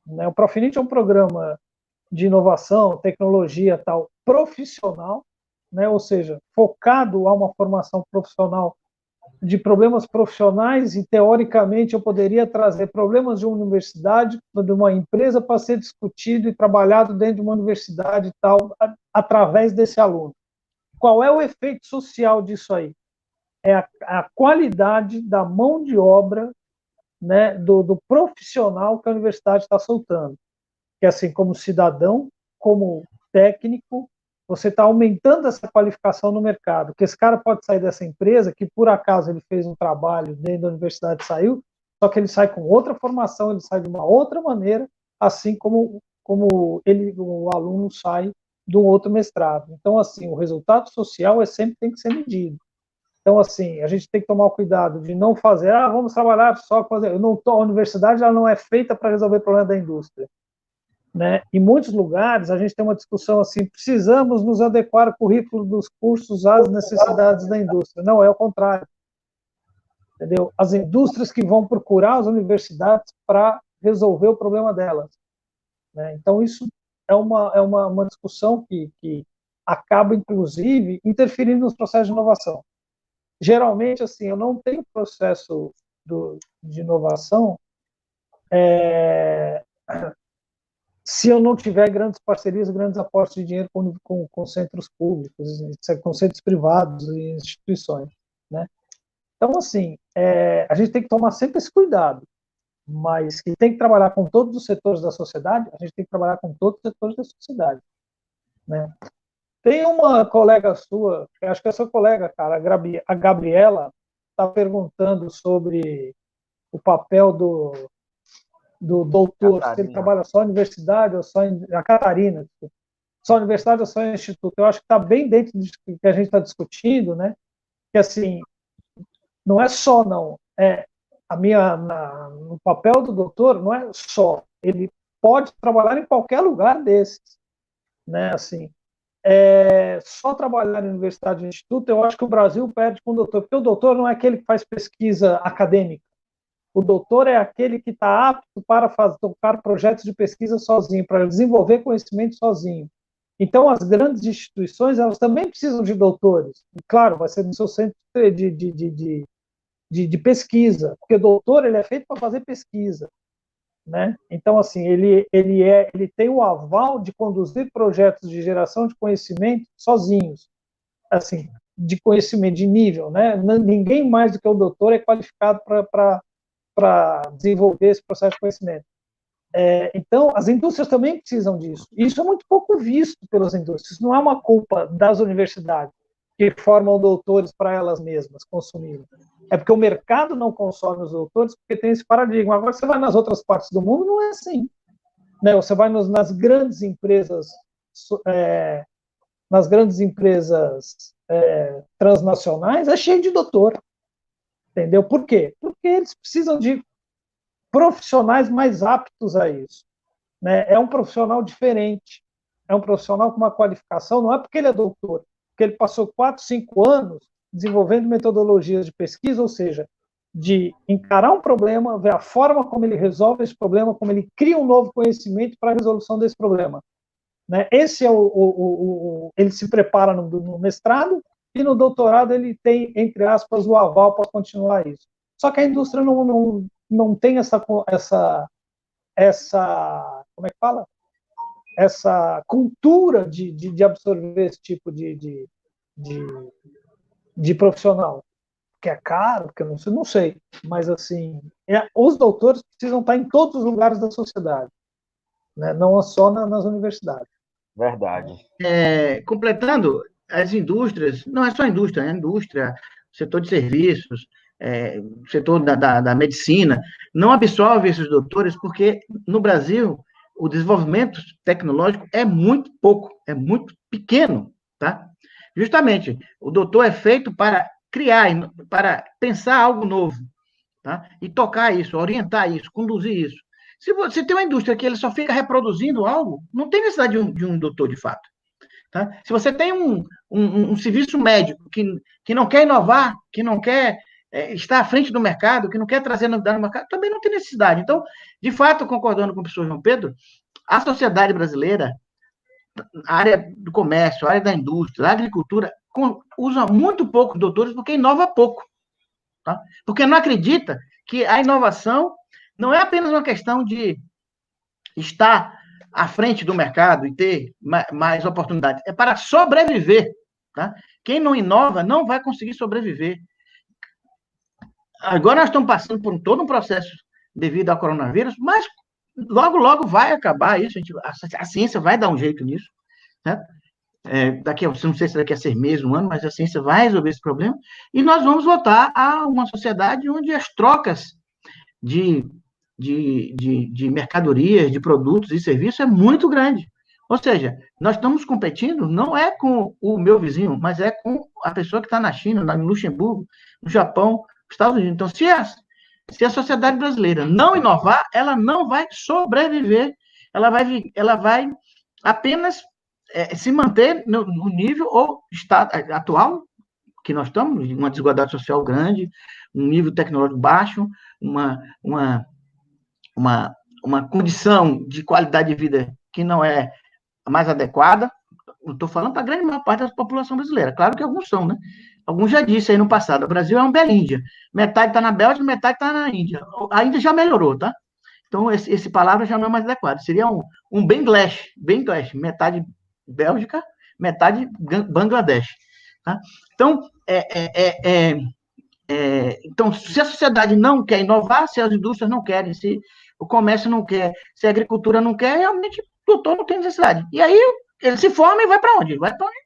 né? O Profinit é um programa de inovação, tecnologia tal, profissional, né? Ou seja, focado a uma formação profissional de problemas profissionais e, teoricamente, eu poderia trazer problemas de uma universidade, de uma empresa, para ser discutido e trabalhado dentro de uma universidade e tal, através desse aluno. Qual é o efeito social disso aí? É a qualidade da mão de obra, né, do profissional que a universidade está soltando. Que, assim, como cidadão, como técnico, você está aumentando essa qualificação no mercado, porque esse cara pode sair dessa empresa, que por acaso ele fez um trabalho dentro da universidade e saiu, só que ele sai com outra formação, ele sai de uma outra maneira, assim como o aluno sai de um outro mestrado. Então, assim, o resultado social sempre tem que ser medido. Então, assim, a gente tem que tomar o cuidado de não fazer, vamos trabalhar só com a universidade ela não é feita para resolver o problema da indústria. Né? Em muitos lugares, a gente tem uma discussão assim, precisamos nos adequar ao currículo dos cursos às necessidades da indústria. Não, é o contrário. Entendeu? As indústrias que vão procurar as universidades para resolver o problema delas. Né? Então, isso é uma discussão que acaba, inclusive, interferindo nos processos de inovação. Geralmente, assim, eu não tenho processo de inovação se eu não tiver grandes parcerias, grandes aportes de dinheiro com centros públicos, com centros privados e instituições, né? Então, assim, a gente tem que tomar sempre esse cuidado, mas que tem que trabalhar com todos os setores da sociedade, a gente tem que trabalhar com todos os setores da sociedade, né? Tem uma colega sua, acho que é sua colega, cara, a Gabriela, está perguntando sobre o papel do doutor, Catarina. se ele trabalha só em universidade ou só em... A Catarina, só universidade ou só em instituto. Eu acho que está bem dentro do que a gente está discutindo, né? Que, assim, não é só, não. No papel do doutor, não é só. Ele pode trabalhar em qualquer lugar desses, né? Assim, só trabalhar em universidade e instituto, eu acho que o Brasil perde com o doutor, porque o doutor não é aquele que faz pesquisa acadêmica. O doutor é aquele que está apto para tocar projetos de pesquisa sozinho, para desenvolver conhecimento sozinho. Então, as grandes instituições, elas também precisam de doutores. E, claro, vai ser no seu centro de pesquisa, porque o doutor ele é feito para fazer pesquisa. Né? Então, assim, ele tem o aval de conduzir projetos de geração de conhecimento sozinhos. Assim, de conhecimento de nível. Né? Ninguém mais do que o doutor é qualificado para desenvolver esse processo de conhecimento. Então, as indústrias também precisam disso. Isso é muito pouco visto pelas indústrias. Isso não é uma culpa das universidades que formam doutores para elas mesmas consumirem. É porque o mercado não consome os doutores porque tem esse paradigma. Agora, você vai nas outras partes do mundo, não é assim. Né? Você vai nas grandes empresas, transnacionais, é cheio de doutor. Entendeu? Por quê? Porque eles precisam de profissionais mais aptos a isso, né? É um profissional diferente, é um profissional com uma qualificação, não é porque ele é doutor, porque ele passou 4, 5 anos desenvolvendo metodologias de pesquisa, ou seja, de encarar um problema, ver a forma como ele resolve esse problema, como ele cria um novo conhecimento para a resolução desse problema. Né? Esse é ele se prepara no mestrado e no doutorado ele tem, entre aspas, o aval para continuar isso. Só que a indústria não tem como é que fala? Essa cultura de absorver esse tipo de profissional, que é caro, que eu não sei, mas assim, os doutores precisam estar em todos os lugares da sociedade, né? Não só nas universidades. Verdade. Completando, as indústrias, não é só a indústria, setor de serviços, setor da medicina, não absorve esses doutores porque no Brasil o desenvolvimento tecnológico é muito pouco, é muito pequeno, tá? Justamente, o doutor é feito para criar, para pensar algo novo, tá? E tocar isso, orientar isso, conduzir isso. Se você tem uma indústria que ele só fica reproduzindo algo, não tem necessidade de um doutor de fato. Tá? Se você tem um serviço médico que não quer inovar, que não quer estar à frente do mercado, que não quer trazer novidade no mercado, também não tem necessidade. Então, de fato, concordando com o professor João Pedro, a sociedade brasileira, a área do comércio, a área da indústria, a agricultura, usa muito pouco doutores porque inova pouco. Tá? Porque não acredita que a inovação não é apenas uma questão de estar à frente do mercado e ter mais oportunidades. É para sobreviver. Tá? Quem não inova não vai conseguir sobreviver. Agora nós estamos passando por todo um processo devido ao coronavírus, mas logo, logo vai acabar isso. A ciência vai dar um jeito nisso. Né? Não sei se daqui a 6 meses, um ano, mas a ciência vai resolver esse problema. E nós vamos voltar a uma sociedade onde as trocas de mercadorias, de produtos e serviços é muito grande. Ou seja, nós estamos competindo não é com o meu vizinho, mas é com a pessoa que está na China, no Luxemburgo, no Japão, nos Estados Unidos. Então, se a sociedade brasileira não inovar, ela não vai sobreviver, ela vai apenas se manter no nível ou estado atual que nós estamos, uma desigualdade social grande, um nível tecnológico baixo, uma condição de qualidade de vida que não é a mais adequada. Eu estou falando para a grande maior parte da população brasileira. Claro que alguns são, né? Alguns já disse aí no passado, o Brasil é um Belíndia. Metade está na Bélgica, metade está na Índia. A Índia já melhorou, tá? Então, esse palavra já não é mais adequado. Seria um Bangladesh, metade Bélgica, metade Bangladesh. Tá? Então, então, se a sociedade não quer inovar, se as indústrias não querem, se o comércio não quer, se a agricultura não quer, realmente o doutor não tem necessidade. E aí ele se forma e vai para onde? Vai para onde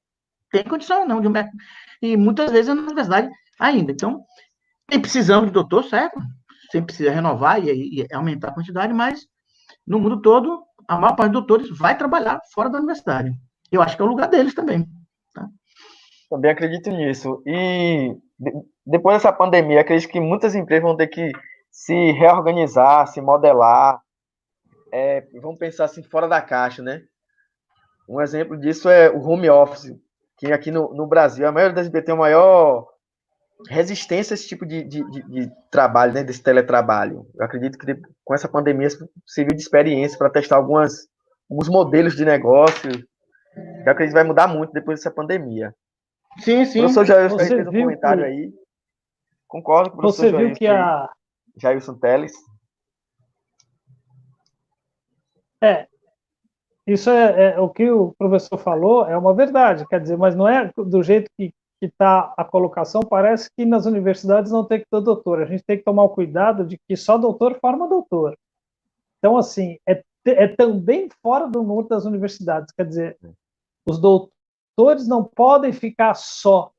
tem condição não de mercado. E muitas vezes é na universidade ainda. Então, tem precisão de doutor, certo? Sempre precisa renovar e aumentar a quantidade, mas no mundo todo, a maior parte dos doutores vai trabalhar fora da universidade. Eu acho que é o lugar deles também. Tá? Também acredito nisso. E depois dessa pandemia, acredito que muitas empresas vão ter que se reorganizar, se modelar, vão pensar assim fora da caixa, né? Um exemplo disso é o home office, que aqui no Brasil, a maioria das empresas tem uma maior resistência a esse tipo de trabalho, né? Desse teletrabalho. Eu acredito que com essa pandemia serviu de experiência para testar alguns modelos de negócio, que eu acredito que vai mudar muito depois dessa pandemia. Sim. O professor Jailson fez um comentário aí. Concordo com o professor Você viu que Jailson Teles. Isso o que o professor falou é uma verdade, quer dizer, mas não é do jeito que está a colocação, parece que nas universidades não tem que ter doutor, a gente tem que tomar o cuidado de que só doutor forma doutor. Então, assim, é também fora do mundo das universidades, quer dizer, os doutores não podem ficar só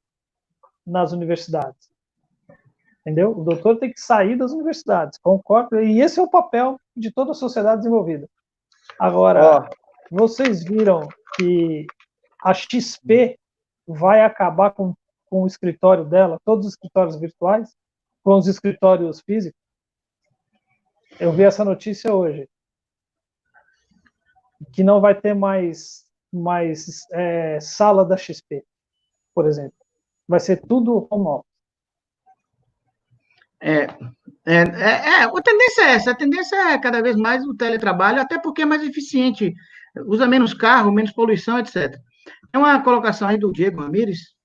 nas universidades, entendeu? O doutor tem que sair das universidades, concordo, e esse é o papel de toda a sociedade desenvolvida. Agora, vocês viram que a XP vai acabar com o escritório dela, todos os escritórios virtuais, com os escritórios físicos? Eu vi essa notícia hoje, que não vai ter mais sala da XP, por exemplo. Vai ser tudo home office. A tendência é essa, a tendência é cada vez mais o teletrabalho, até porque é mais eficiente, usa menos carro, menos poluição, etc. É uma colocação aí do Diego Ramírez.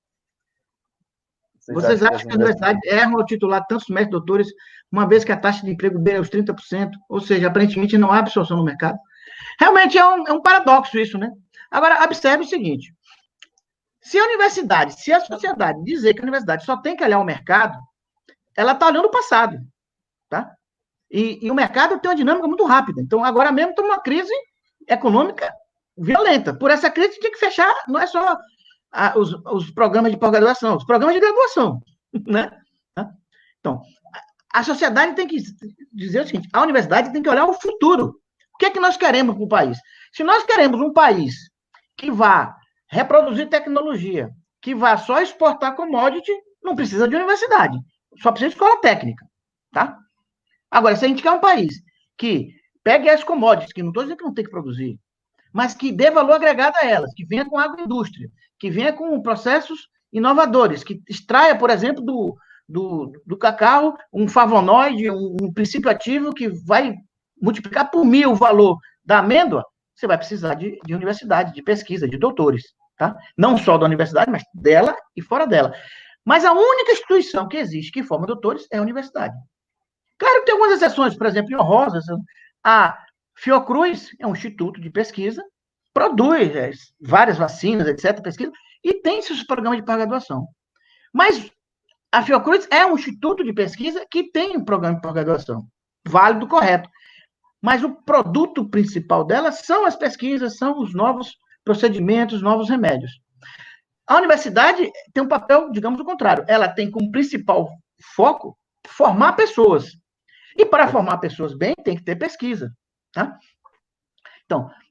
Vocês acham que a universidade erra ao titular tantos mestres doutores, uma vez que a taxa de emprego beira os 30%, ou seja, aparentemente não há absorção no mercado? Realmente é um paradoxo isso, né? Agora, observe o seguinte, se a sociedade dizer que a universidade só tem que olhar o mercado, ela está olhando o passado, tá? E o mercado tem uma dinâmica muito rápida. Então, agora mesmo tem uma crise econômica violenta. Por essa crise, tem que fechar, não é só os programas de pós-graduação, os programas de graduação, né? Então, a sociedade tem que dizer o seguinte, a universidade tem que olhar o futuro. O que é que nós queremos para o país? Se nós queremos um país que vá reproduzir tecnologia, que vá só exportar commodity, não precisa de universidade, só precisa de escola técnica, tá? Agora, se a gente quer um país que pegue as commodities, que não estou dizendo que não tem que produzir, mas que dê valor agregado a elas, que venha com agroindústria, que venha com processos inovadores, que extraia, por exemplo, do cacau um flavonoide, um princípio ativo que vai multiplicar por 1000 o valor da amêndoa, você vai precisar de universidade, de pesquisa, de doutores, tá? Não só da universidade, mas dela e fora dela. Mas a única instituição que existe que forma doutores é a universidade. Claro que tem algumas exceções, por exemplo, honrosas. A Fiocruz é um instituto de pesquisa, produz várias vacinas, etc., pesquisa, e tem seus programas de pós-graduação. Mas a Fiocruz é um instituto de pesquisa que tem um programa de pós-graduação, válido, correto. Mas o produto principal dela são as pesquisas, são os novos procedimentos, novos remédios. A universidade tem um papel, digamos, o contrário. Ela tem como principal foco formar pessoas. E para formar pessoas bem, tem que ter pesquisa. Tá?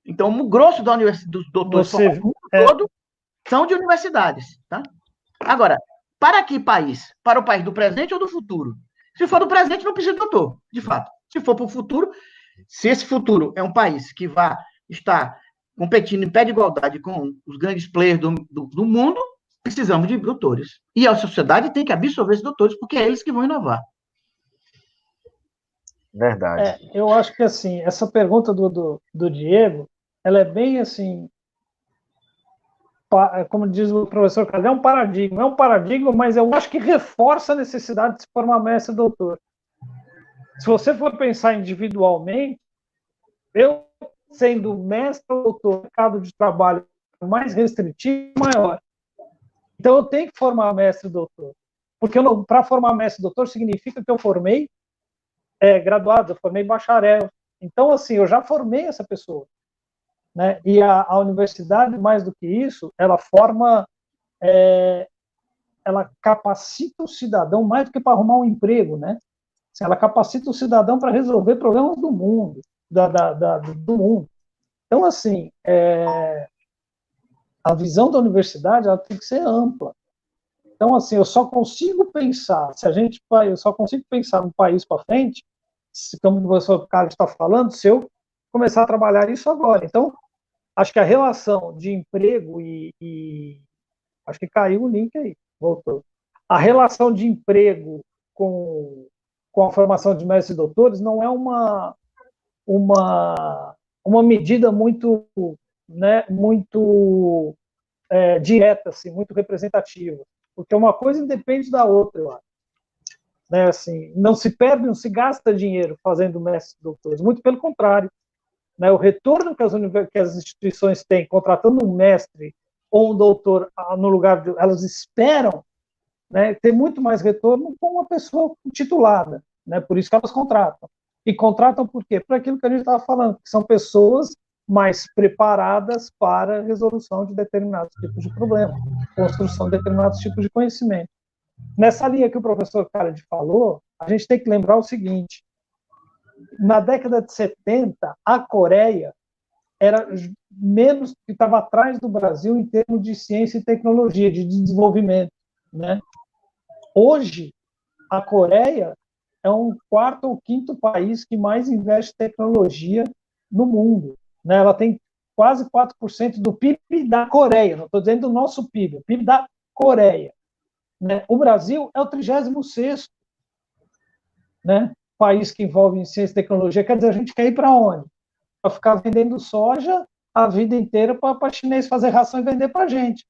Então o grosso dos doutores formados no mundo todo são de universidades. Tá? Agora, para que país? Para o país do presente ou do futuro? Se for do presente, não precisa de doutor, de fato. Se for para o futuro, se esse futuro é um país que vai estar competindo em pé de igualdade com os grandes players do mundo, precisamos de doutores. E a sociedade tem que absorver esses doutores, porque é eles que vão inovar. Verdade. Eu acho que, assim, essa pergunta do Diego, ela é bem, assim, como diz o professor Cadê, é um paradigma, mas eu acho que reforça a necessidade de se formar mestre e doutor. Se você for pensar individualmente, eu, sendo mestre ou doutor, mercado de trabalho mais restritivo, maior. Então, eu tenho que formar mestre e doutor. Porque para formar mestre e doutor significa que eu formei graduado, eu formei bacharel. Então, assim, eu já formei essa pessoa. Né? E a universidade, mais do que isso, ela forma, ela capacita o cidadão mais do que para arrumar um emprego, né? Ela capacita o cidadão para resolver problemas do mundo, do mundo. Então, assim, a visão da universidade ela tem que ser ampla. Então, assim, eu só consigo pensar, eu só consigo pensar no país para frente, como o professor Carlos está falando, se eu começar a trabalhar isso agora. Então, acho que a relação de emprego acho que caiu o link aí, voltou. A relação de emprego com a formação de mestres e doutores não é uma medida muito, né, muito direta, assim, muito representativa. Porque uma coisa independe da outra, eu acho. Né, assim, não se perde, não se gasta dinheiro fazendo mestres e doutores, muito pelo contrário. Né, o retorno que as instituições têm contratando um mestre ou um doutor no lugar de... Elas esperam, né, ter muito mais retorno com uma pessoa titulada. Né, por isso que elas contratam. E contratam por quê? Por aquilo que a gente estava falando, que são pessoas mais preparadas para a resolução de determinados tipos de problemas, construção de determinados tipos de conhecimento. Nessa linha que o professor Khaled falou, a gente tem que lembrar o seguinte: na década de 70, a Coreia era menos, que estava atrás do Brasil em termos de ciência e tecnologia, de desenvolvimento. Né? Hoje, a Coreia é um quarto ou quinto país que mais investe em tecnologia no mundo, né? Ela tem quase 4% do PIB da Coreia, não estou dizendo do nosso PIB, o PIB da Coreia, né? O Brasil é o 36º, né, país que envolve em ciência e tecnologia. Quer dizer, a gente quer ir para onde? Para ficar vendendo soja a vida inteira para chinês fazer ração e vender para a gente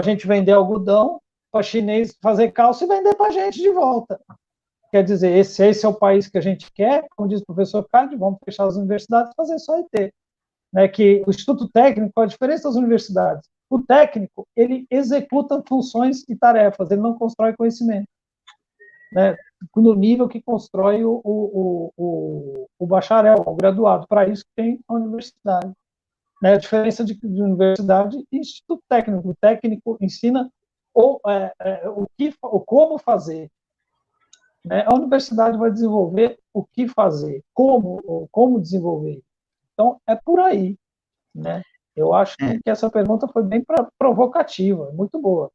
gente vender algodão, para chinês fazer calça e vender para a gente de volta. Quer dizer, esse é o país que a gente quer, como diz o professor Cádio, vamos fechar as universidades e fazer só IT. Né, que o Instituto Técnico, qual a diferença das universidades? O técnico, ele executa funções e tarefas, ele não constrói conhecimento. Né, no nível que constrói o bacharel, o graduado. Para isso tem a universidade. Né, a diferença de universidade e instituto técnico. O técnico ensina o como fazer. Né? A universidade vai desenvolver o que fazer, como desenvolver. Então, é por aí. Né? Eu acho que essa pergunta foi bem provocativa, muito boa.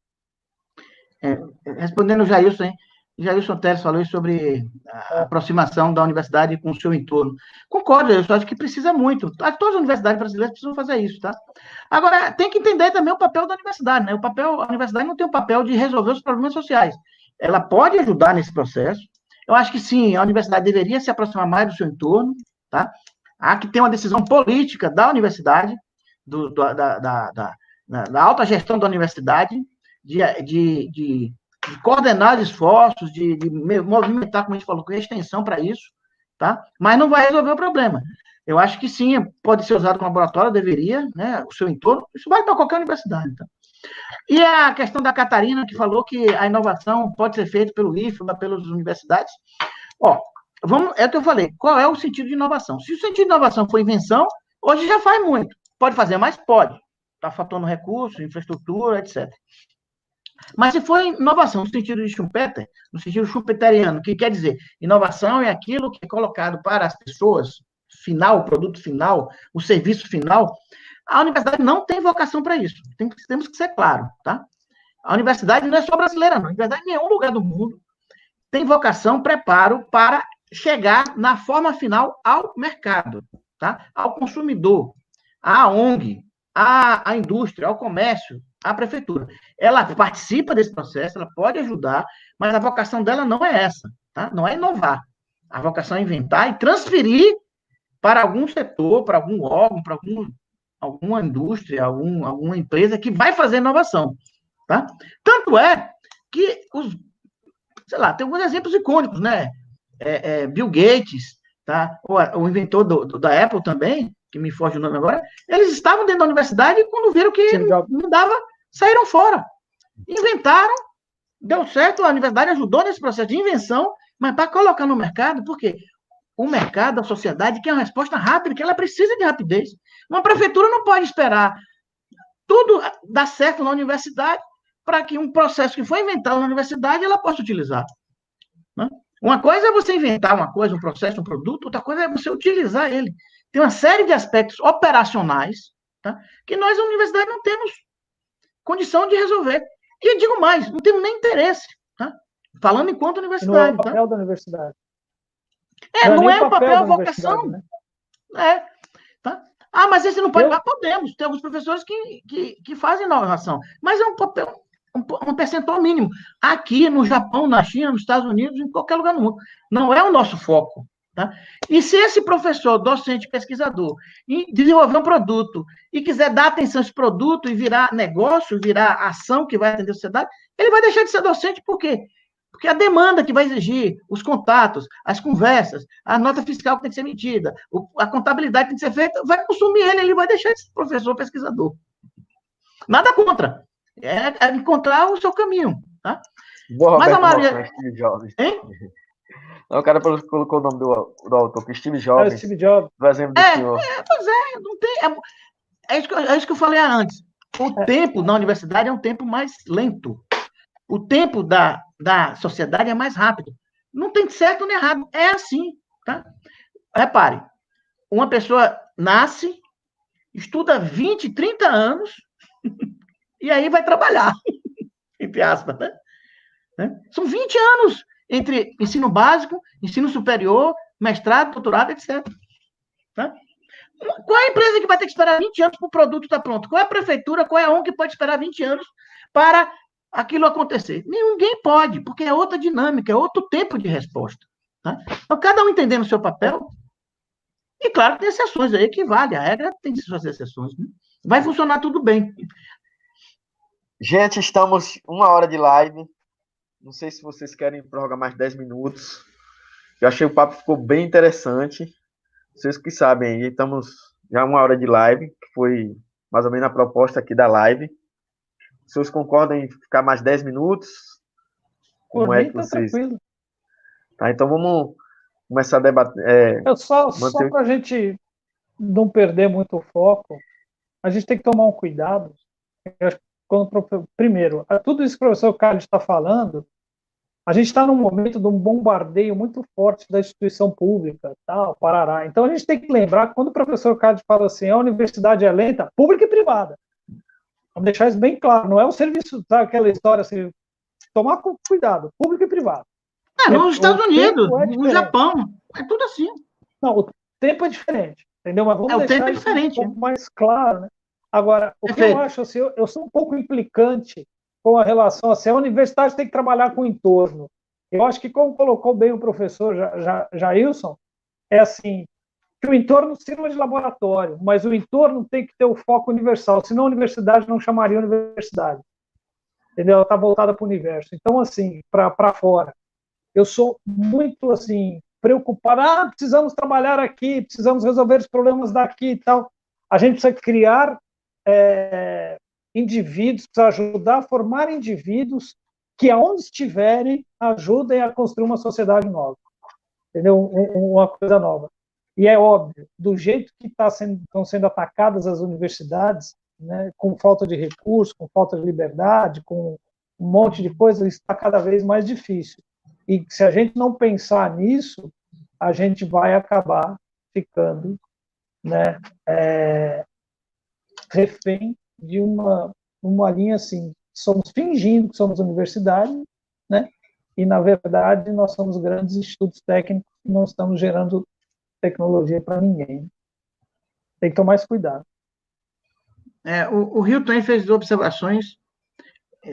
Respondendo o Jailson, hein? Jailson Teles falou sobre a aproximação da universidade com o seu entorno. Concordo, eu acho que precisa muito. Todas as universidades brasileiras precisam fazer isso, tá? Agora, tem que entender também o papel da universidade, né? A universidade não tem o papel de resolver os problemas sociais. Ela pode ajudar nesse processo. Eu acho que sim, a universidade deveria se aproximar mais do seu entorno, tá? Há que ter uma decisão política da universidade, da alta gestão da universidade, de coordenar os esforços, de movimentar, como a gente falou, com extensão para isso, tá? Mas não vai resolver o problema. Eu acho que sim, pode ser usado como laboratório, deveria, né? O seu entorno, isso vale para qualquer universidade, tá? E a questão da Catarina, que falou que a inovação pode ser feita pelo IFBA, pelas universidades. Ó, é o que eu falei, qual é o sentido de inovação? Se o sentido de inovação for invenção, hoje já faz muito. Pode fazer mais? Pode. Está faltando recursos, infraestrutura, etc. Mas se for inovação no sentido de Schumpeter, no sentido schumpeteriano, que quer dizer, inovação é aquilo que é colocado para as pessoas, final, o produto final, o serviço final, a universidade não tem vocação para isso. Temos que ser claro, tá? A universidade não é só brasileira, não. A universidade em nenhum lugar do mundo tem vocação, preparo para chegar na forma final ao mercado, tá? Ao consumidor, à ONG, à indústria, ao comércio, à prefeitura. Ela participa desse processo, ela pode ajudar, mas a vocação dela não é essa, tá? Não é inovar. A vocação é inventar e transferir para algum setor, para algum órgão, para alguma indústria, alguma empresa que vai fazer inovação, tá? Tanto é que sei lá, tem alguns exemplos icônicos, né? Bill Gates, tá? O inventor da Apple também, que me foge o nome agora, eles estavam dentro da universidade e quando viram que não dava, saíram fora. Inventaram, deu certo, a universidade ajudou nesse processo de invenção, mas para colocar no mercado, por quê? O mercado, a sociedade quer uma resposta rápida, que ela precisa de rapidez. Uma prefeitura não pode esperar tudo dar certo na universidade para que um processo que foi inventado na universidade ela possa utilizar. Né? Uma coisa é você inventar uma coisa, um processo, um produto, outra coisa é você utilizar ele. Tem uma série de aspectos operacionais, tá? Que nós, na universidade, não temos condição de resolver. E eu digo mais, não temos nem interesse, tá? Falando enquanto universidade. Não é o papel da universidade. Não é o papel, é a vocação. Né? Tá? Ah, mas esse não pode. Podemos. Tem alguns professores que fazem inovação, mas é um papel, um percentual mínimo. Aqui, no Japão, na China, nos Estados Unidos, em qualquer lugar do mundo. Não é o nosso foco. Tá? E se esse professor, docente, pesquisador, desenvolver um produto e quiser dar atenção a esse produto e virar negócio, virar ação que vai atender a sociedade, ele vai deixar de ser docente por quê? Porque a demanda que vai exigir, os contatos, as conversas, a nota fiscal que tem que ser emitida, a contabilidade que tem que ser feita, vai consumir ele vai deixar de ser professor, pesquisador. Nada contra. É encontrar o seu caminho. Tá? Boa, mas a maioria... Hein? O cara colocou o nome do autor, que Steve Jobs. Steve Jobs. Do exemplo do senhor. Pois é, não tem. É isso que eu falei antes. O tempo na universidade é um tempo mais lento. O tempo da sociedade é mais rápido. Não tem certo nem errado. É assim, tá? Repare, uma pessoa nasce, estuda 20, 30 anos, e aí vai trabalhar. Entre aspas, né? São 20 anos. entre ensino básico, ensino superior, mestrado, doutorado, etc. Tá? Qual é a empresa que vai ter que esperar 20 anos para o produto estar pronto? Qual é a prefeitura, qual é a ONG que pode esperar 20 anos para aquilo acontecer? Ninguém pode, porque é outra dinâmica, é outro tempo de resposta. Tá? Então, cada um entendendo o seu papel, e claro, tem exceções aí que vale, a regra tem suas exceções. Né? Vai funcionar tudo bem. Gente, estamos 1 hora de live. Não sei se vocês querem prorrogar mais 10 minutos. Eu achei o papo ficou bem interessante. Vocês que sabem aí, estamos já 1 hora de live, que foi mais ou menos a proposta aqui da live. Vocês concordam em ficar mais 10 minutos? Como Por é mim, que tá vocês... tranquilo. Tá, então vamos começar a debater. Só Manter... para a gente não perder muito o foco, a gente tem que tomar um cuidado. Eu acho que primeiro, tudo isso que o professor Carlos está falando, a gente está num momento de um bombardeio muito forte da instituição pública, tal, parará. Então a gente tem que lembrar que quando o professor Carlos fala assim, a universidade é lenta, pública e privada. Vamos deixar isso bem claro, não é um serviço, sabe aquela história assim, tomar cuidado, público e privado. Nos Estados Unidos, no diferente. Japão, é tudo assim. Não, o tempo é diferente, entendeu? Mas vamos deixar isso um pouco mais claro, né? Agora, o que eu acho, assim, eu sou um pouco implicante com a relação, assim, a universidade tem que trabalhar com o entorno. Eu acho que, como colocou bem o professor Jailson, é assim, que o entorno sirva de laboratório, mas o entorno tem que ter o foco universal, senão a universidade não chamaria universidade. Entendeu? Ela está voltada para o universo. Então, assim, para fora. Eu sou muito, assim, preocupado. Precisamos trabalhar aqui, precisamos resolver os problemas daqui e tal. A gente precisa criar indivíduos, precisa ajudar a formar indivíduos que, aonde estiverem, ajudem a construir uma sociedade nova. Entendeu? Uma coisa nova. E é óbvio, do jeito que estão sendo atacadas as universidades, né, com falta de recursos, com falta de liberdade, com um monte de coisa, isso está cada vez mais difícil. E se a gente não pensar nisso, a gente vai acabar ficando, né, refém de uma linha assim, somos fingindo que somos universidade, né, e na verdade nós somos grandes institutos técnicos e não estamos gerando tecnologia para ninguém. Tem que tomar esse cuidado. O Hilton fez observações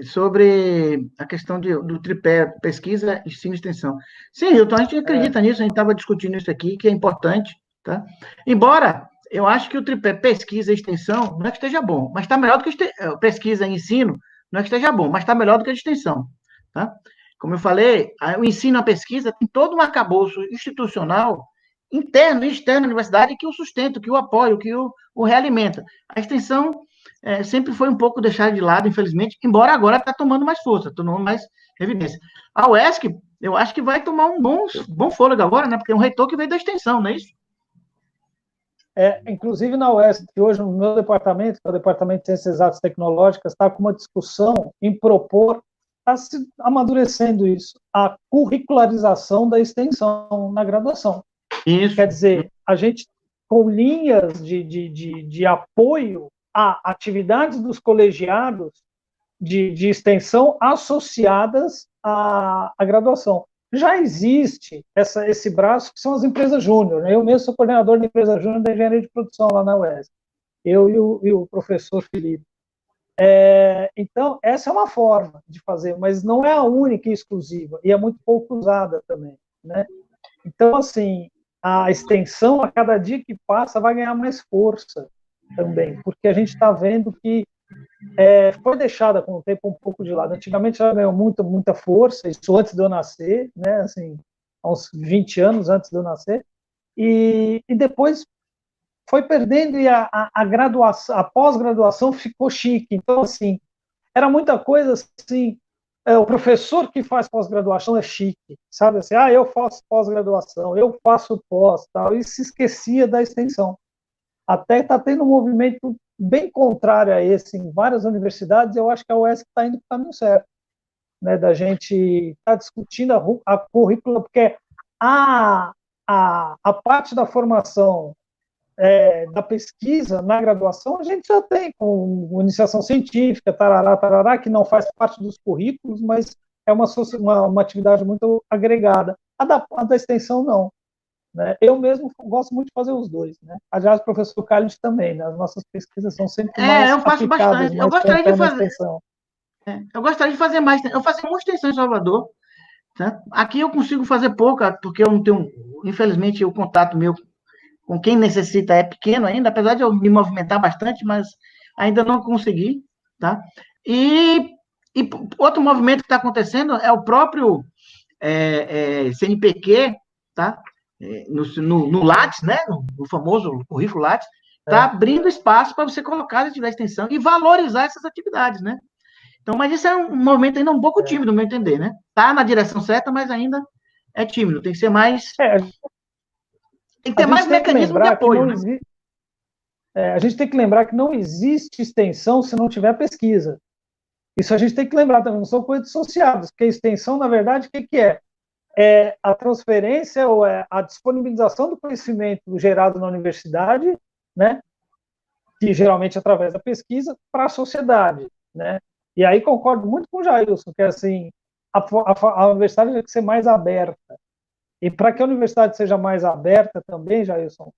sobre a questão do tripé, pesquisa, ensino e extensão. Sim, Hilton, a gente acredita nisso, a gente estava discutindo isso aqui, que é importante, tá? Embora eu acho que o tripé pesquisa e extensão não é que esteja bom, mas está melhor do que pesquisa e ensino, não é que esteja bom, mas está melhor do que a extensão, tá? Como eu falei, o ensino e a pesquisa tem todo um arcabouço institucional interno e externo à universidade que o sustenta, que o apoia, que o realimenta. A extensão sempre foi um pouco deixada de lado, infelizmente, embora agora está tomando mais força, tomando mais evidência. A UESC, eu acho que vai tomar um bom fôlego agora, né? Porque é um reitor que veio da extensão, não é isso? Inclusive na UESC, que hoje no meu departamento, que é o Departamento de Ciências Exatas e Tecnológicas, está com uma discussão em propor, está se amadurecendo isso, a curricularização da extensão na graduação. Isso. Quer dizer, a gente, com linhas de apoio a atividades dos colegiados de extensão associadas à graduação. Já existe esse braço, que são as empresas júnior. Né? Eu mesmo sou coordenador da empresa júnior da engenharia de produção lá na UESC. Eu e o professor Felipe. Então, essa é uma forma de fazer, mas não é a única e exclusiva, e é muito pouco usada também. Né? Então, assim, a extensão, a cada dia que passa, vai ganhar mais força também, porque a gente está vendo que foi deixada com o tempo um pouco de lado. Antigamente ela ganhou muita força, isso antes de eu nascer, né, assim, há uns 20 anos antes de eu nascer, e depois foi perdendo, e a graduação, a pós-graduação ficou chique. Então, assim, era muita coisa assim, o professor que faz pós-graduação é chique, sabe assim, eu faço pós-graduação, eu faço pós, tal, e se esquecia da extensão. Até está tendo um movimento bem contrário a esse em várias universidades. Eu acho que a UESC está indo para o caminho certo, né, da gente estar discutindo a currícula, porque a parte da formação da pesquisa na graduação a gente já tem, com iniciação científica, tarará, que não faz parte dos currículos, mas uma atividade muito agregada. A da extensão, não. Né? Eu mesmo gosto muito de fazer os dois. Né? Aliás, o professor Carlos também. Né? As nossas pesquisas são sempre mais eu faço aplicadas, bastante. mais focando na extensão. Eu gostaria de fazer mais. Eu faço uma extensão em Salvador. Certo? Aqui eu consigo fazer pouca, porque eu não tenho, infelizmente, o contato meu com quem necessita é pequeno ainda, apesar de eu me movimentar bastante, mas ainda não consegui, tá? E outro movimento que está acontecendo é o próprio CNPq, tá? No Lattes, né? No famoso currículo Lattes, está abrindo espaço para você colocar as atividades de extensão e valorizar essas atividades, né? Então, mas isso é um movimento ainda um pouco tímido, no meu entender, né? Está na direção certa, mas ainda é tímido. Tem que ser mais... tem que ter mais mecanismo de apoio. Né? A gente tem que lembrar que não existe extensão se não tiver pesquisa. Isso a gente tem que lembrar também, não são coisas dissociadas, porque a extensão, na verdade, o que é? É a transferência ou é a disponibilização do conhecimento gerado na universidade, né? Que geralmente é através da pesquisa, para a sociedade, né? E aí concordo muito com o Jailson, que assim, a universidade tem que ser mais aberta. E para que a universidade seja mais aberta também, Jailson,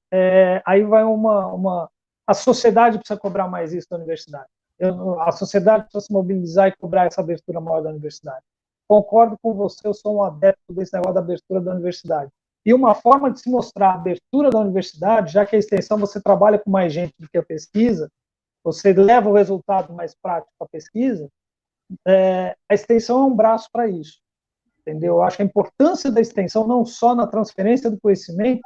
aí vai a sociedade precisa cobrar mais isso da universidade. A sociedade precisa se mobilizar e cobrar essa abertura maior da universidade. Concordo com você, eu sou um adepto desse negócio da abertura da universidade. E uma forma de se mostrar a abertura da universidade, já que a extensão você trabalha com mais gente do que a pesquisa, você leva o resultado mais prático à pesquisa, a extensão é um braço para isso. Entendeu? Eu acho que a importância da extensão não só na transferência do conhecimento,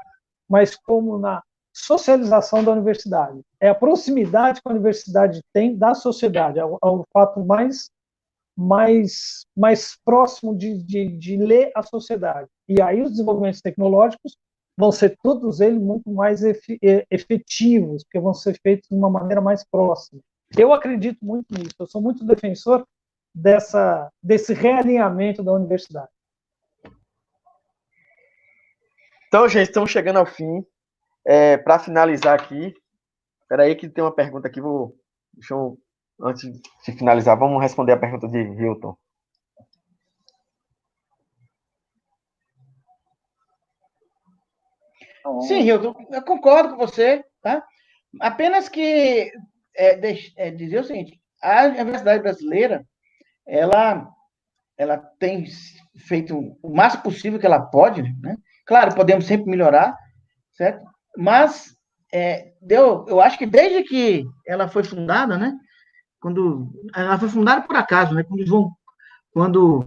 mas como na socialização da universidade. É a proximidade que a universidade tem da sociedade, é o fato mais próximo de ler a sociedade. E aí os desenvolvimentos tecnológicos vão ser todos eles muito mais efetivos, porque vão ser feitos de uma maneira mais próxima. Eu acredito muito nisso, eu sou muito defensor desse realinhamento da universidade. Então, gente, estamos chegando ao fim. Para finalizar aqui, espera aí que tem uma pergunta aqui, antes de finalizar, vamos responder a pergunta de Hilton. Sim, Hilton, eu concordo com você, tá? Apenas que dizer o seguinte, a Universidade Brasileira, ela tem feito o máximo possível que ela pode, né? Claro, podemos sempre melhorar, certo? Mas eu acho que desde que ela foi fundada, né? Quando ela foi fundada por acaso, né? Quando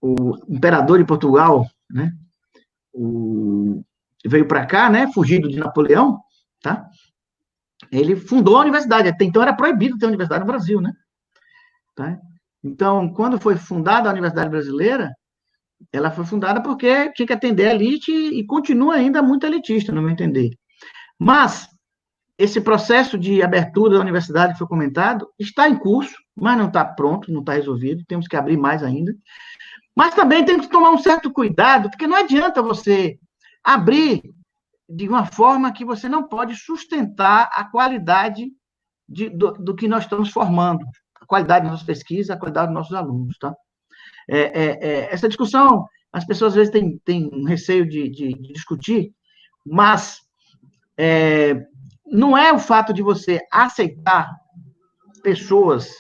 o imperador de Portugal, né? Veio para cá, né? Fugido de Napoleão, tá? Ele fundou a universidade. Até então era proibido ter universidade no Brasil, né? Tá? Então, quando foi fundada a Universidade Brasileira, ela foi fundada porque tinha que atender a elite e continua ainda muito elitista, no meu entender. Mas esse processo de abertura da universidade que foi comentado está em curso, mas não está pronto, não está resolvido, temos que abrir mais ainda. Mas também temos que tomar um certo cuidado, porque não adianta você abrir de uma forma que você não pode sustentar a qualidade do que nós estamos formando, a qualidade das nossas pesquisas, a qualidade dos nossos alunos, tá? Essa discussão, as pessoas às vezes têm um receio de discutir, mas não é o fato de você aceitar pessoas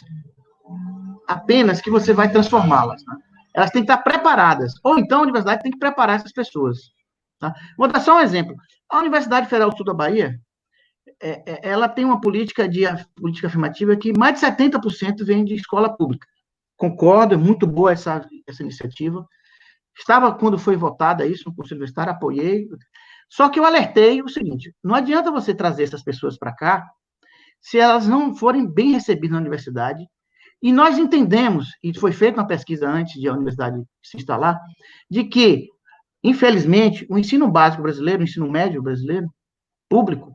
apenas que você vai transformá-las, tá? Elas têm que estar preparadas, ou então a universidade tem que preparar essas pessoas. Tá? Vou dar só um exemplo. A Universidade Federal do Sul da Bahia, ela tem uma política afirmativa que mais de 70% vem de escola pública. Concordo, é muito boa essa iniciativa. Estava, quando foi votada isso no Conselho Universitário, apoiei. Só que eu alertei o seguinte, não adianta você trazer essas pessoas para cá se elas não forem bem recebidas na universidade. E nós entendemos, e foi feita uma pesquisa antes de a universidade se instalar, de que, infelizmente, o ensino básico brasileiro, o ensino médio brasileiro, público,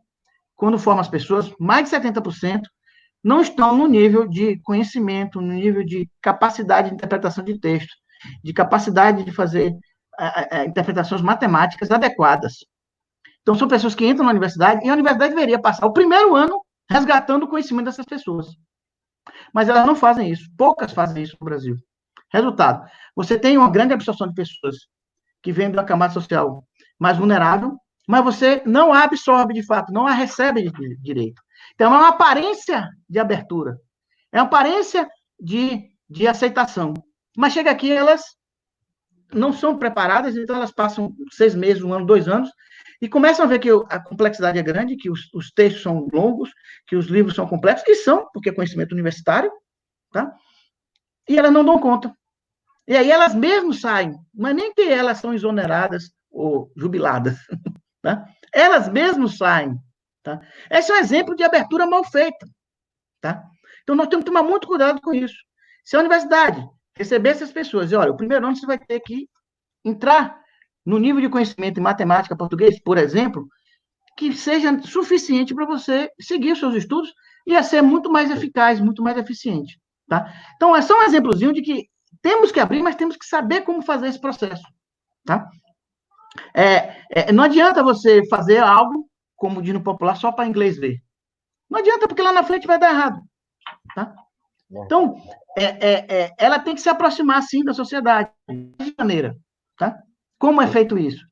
quando forma as pessoas, mais de 70% não estão no nível de conhecimento, no nível de capacidade de interpretação de texto, de capacidade de fazer interpretações matemáticas adequadas. Então, são pessoas que entram na universidade, e a universidade deveria passar o primeiro ano resgatando o conhecimento dessas pessoas. Mas elas não fazem isso. Poucas fazem isso no Brasil. Resultado, você tem uma grande absorção de pessoas que vêm da camada social mais vulnerável, mas você não a absorve de fato, não a recebe de direito. Então, é uma aparência de abertura, é uma aparência de aceitação. Mas chega aqui, elas não são preparadas, então elas passam 6 meses, 1 ano, 2 anos, e começam a ver que a complexidade é grande, que os textos são longos, que os livros são complexos, que são, porque é conhecimento universitário, tá? E elas não dão conta. E aí elas mesmas saem, mas nem que elas são exoneradas ou jubiladas, tá? Elas mesmas saem, tá? Esse é um exemplo de abertura mal feita, tá? Então nós temos que tomar muito cuidado com isso. Se a universidade receber essas pessoas, e olha, o primeiro ano você vai ter que entrar no nível de conhecimento em matemática, português, por exemplo, que seja suficiente para você seguir os seus estudos e a ser muito mais eficaz, muito mais eficiente, tá? Então, é só um exemplozinho de que temos que abrir, mas temos que saber como fazer esse processo, tá? Não adianta você fazer algo, como diz no popular, só para inglês ver. Não adianta, porque lá na frente vai dar errado, tá? Então, ela tem que se aproximar, sim, da sociedade, de maneira, tá? Como é feito isso?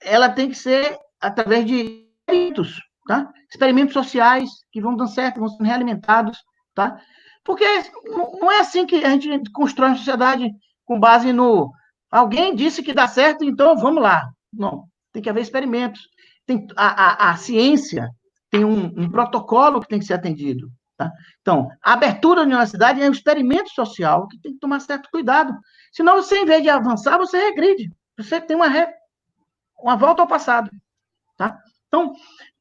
Ela tem que ser através de experimentos, tá? Experimentos sociais que vão dando certo, vão sendo realimentados, tá? Porque não é assim que a gente constrói uma sociedade com base no alguém disse que dá certo, então vamos lá. Não, tem que haver experimentos. A ciência tem um protocolo que tem que ser atendido, tá? Então, a abertura da universidade é um experimento social que tem que tomar certo cuidado. Senão, você, em vez de avançar, você regride. Você tem uma volta ao passado, tá? Então,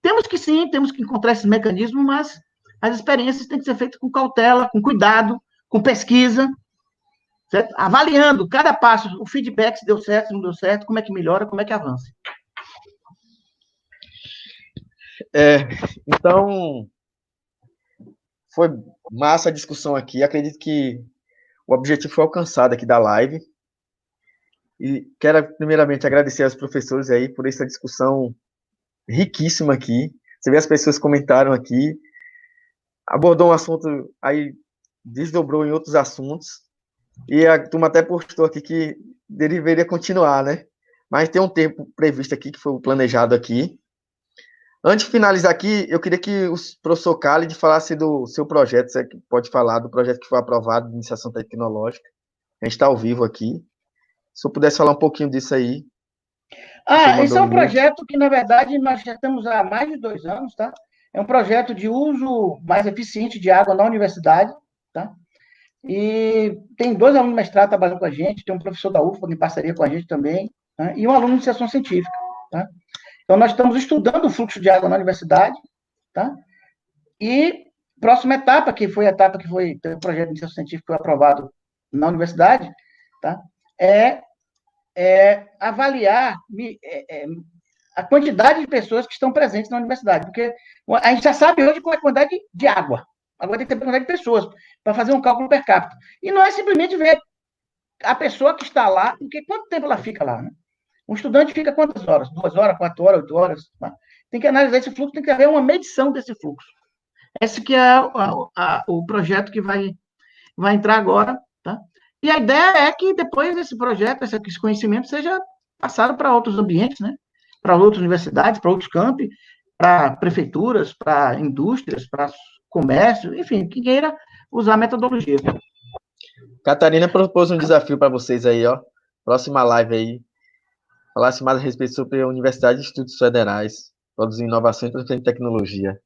temos que encontrar esses mecanismos, mas as experiências têm que ser feitas com cautela, com cuidado, com pesquisa, certo? Avaliando cada passo, o feedback, se deu certo, se não deu certo, como é que melhora, como é que avança. Então, foi massa a discussão aqui. Acredito que o objetivo foi alcançado aqui da live. E quero, primeiramente, agradecer aos professores aí por essa discussão riquíssima aqui. Você vê, as pessoas comentaram aqui, abordou um assunto, aí desdobrou em outros assuntos, e a turma até postou aqui que deveria continuar, né? Mas tem um tempo previsto aqui, que foi planejado aqui. Antes de finalizar aqui, eu queria que o professor Khalid falasse do seu projeto, você pode falar do projeto que foi aprovado de iniciação tecnológica. A gente está ao vivo aqui. Se eu pudesse falar um pouquinho disso aí. Esse é um projeto que, na verdade, nós já estamos há mais de 2 anos, tá? É um projeto de uso mais eficiente de água na universidade, tá? E tem 2 alunos de mestrado trabalhando com a gente, tem um professor da UFBA em parceria com a gente também, tá? E um aluno de iniciação científica, tá? Então, nós estamos estudando o fluxo de água na universidade, tá? E próxima etapa, que foi a etapa que foi o projeto de iniciação científica foi aprovado na universidade, tá? Avaliar a quantidade de pessoas que estão presentes na universidade, porque a gente já sabe hoje qual é a quantidade de água, agora tem que ter a quantidade de pessoas para fazer um cálculo per capita. E não é simplesmente ver a pessoa que está lá, porque quanto tempo ela fica lá, né? Um estudante fica quantas horas? 2 horas, 4 horas, 8 horas? Tá? Tem que analisar esse fluxo, tem que haver uma medição desse fluxo. Esse que é o projeto que vai entrar agora, tá? E a ideia é que depois esse projeto, esse conhecimento seja passado para outros ambientes, né? Para outras universidades, para outros campi, para prefeituras, para indústrias, para comércio, enfim, quem queira usar a metodologia. Catarina propôs um desafio para vocês aí, ó. Próxima live aí. Falasse mais a respeito sobre a Universidade de Estudos Federais, produzindo inovação e tecnologia.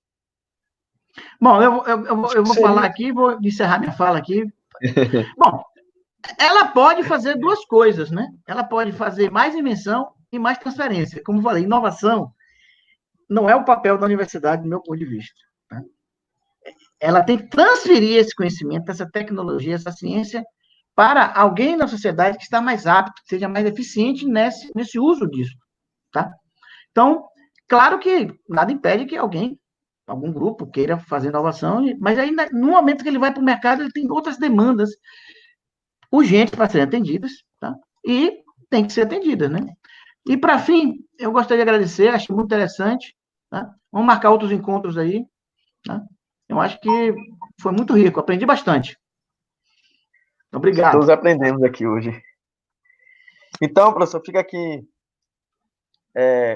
Bom, eu vou falar aqui, vou encerrar minha fala aqui. Bom, ela pode fazer 2 coisas, né? Ela pode fazer mais invenção e mais transferência. Como eu falei, inovação não é o papel da universidade, do meu ponto de vista. Tá? Ela tem que transferir esse conhecimento, essa tecnologia, essa ciência, para alguém na sociedade que está mais apto, que seja mais eficiente nesse uso disso. Tá? Então, claro que nada impede que algum grupo queira fazer inovação, mas aí, no momento que ele vai para o mercado, ele tem outras demandas urgentes para serem atendidas, tá? E tem que ser atendidas, né? E, para fim, eu gostaria de agradecer, acho muito interessante, tá? Vamos marcar outros encontros aí, tá? Eu acho que foi muito rico, aprendi bastante. Obrigado. Todos aprendemos aqui hoje. Então, professor, fica aqui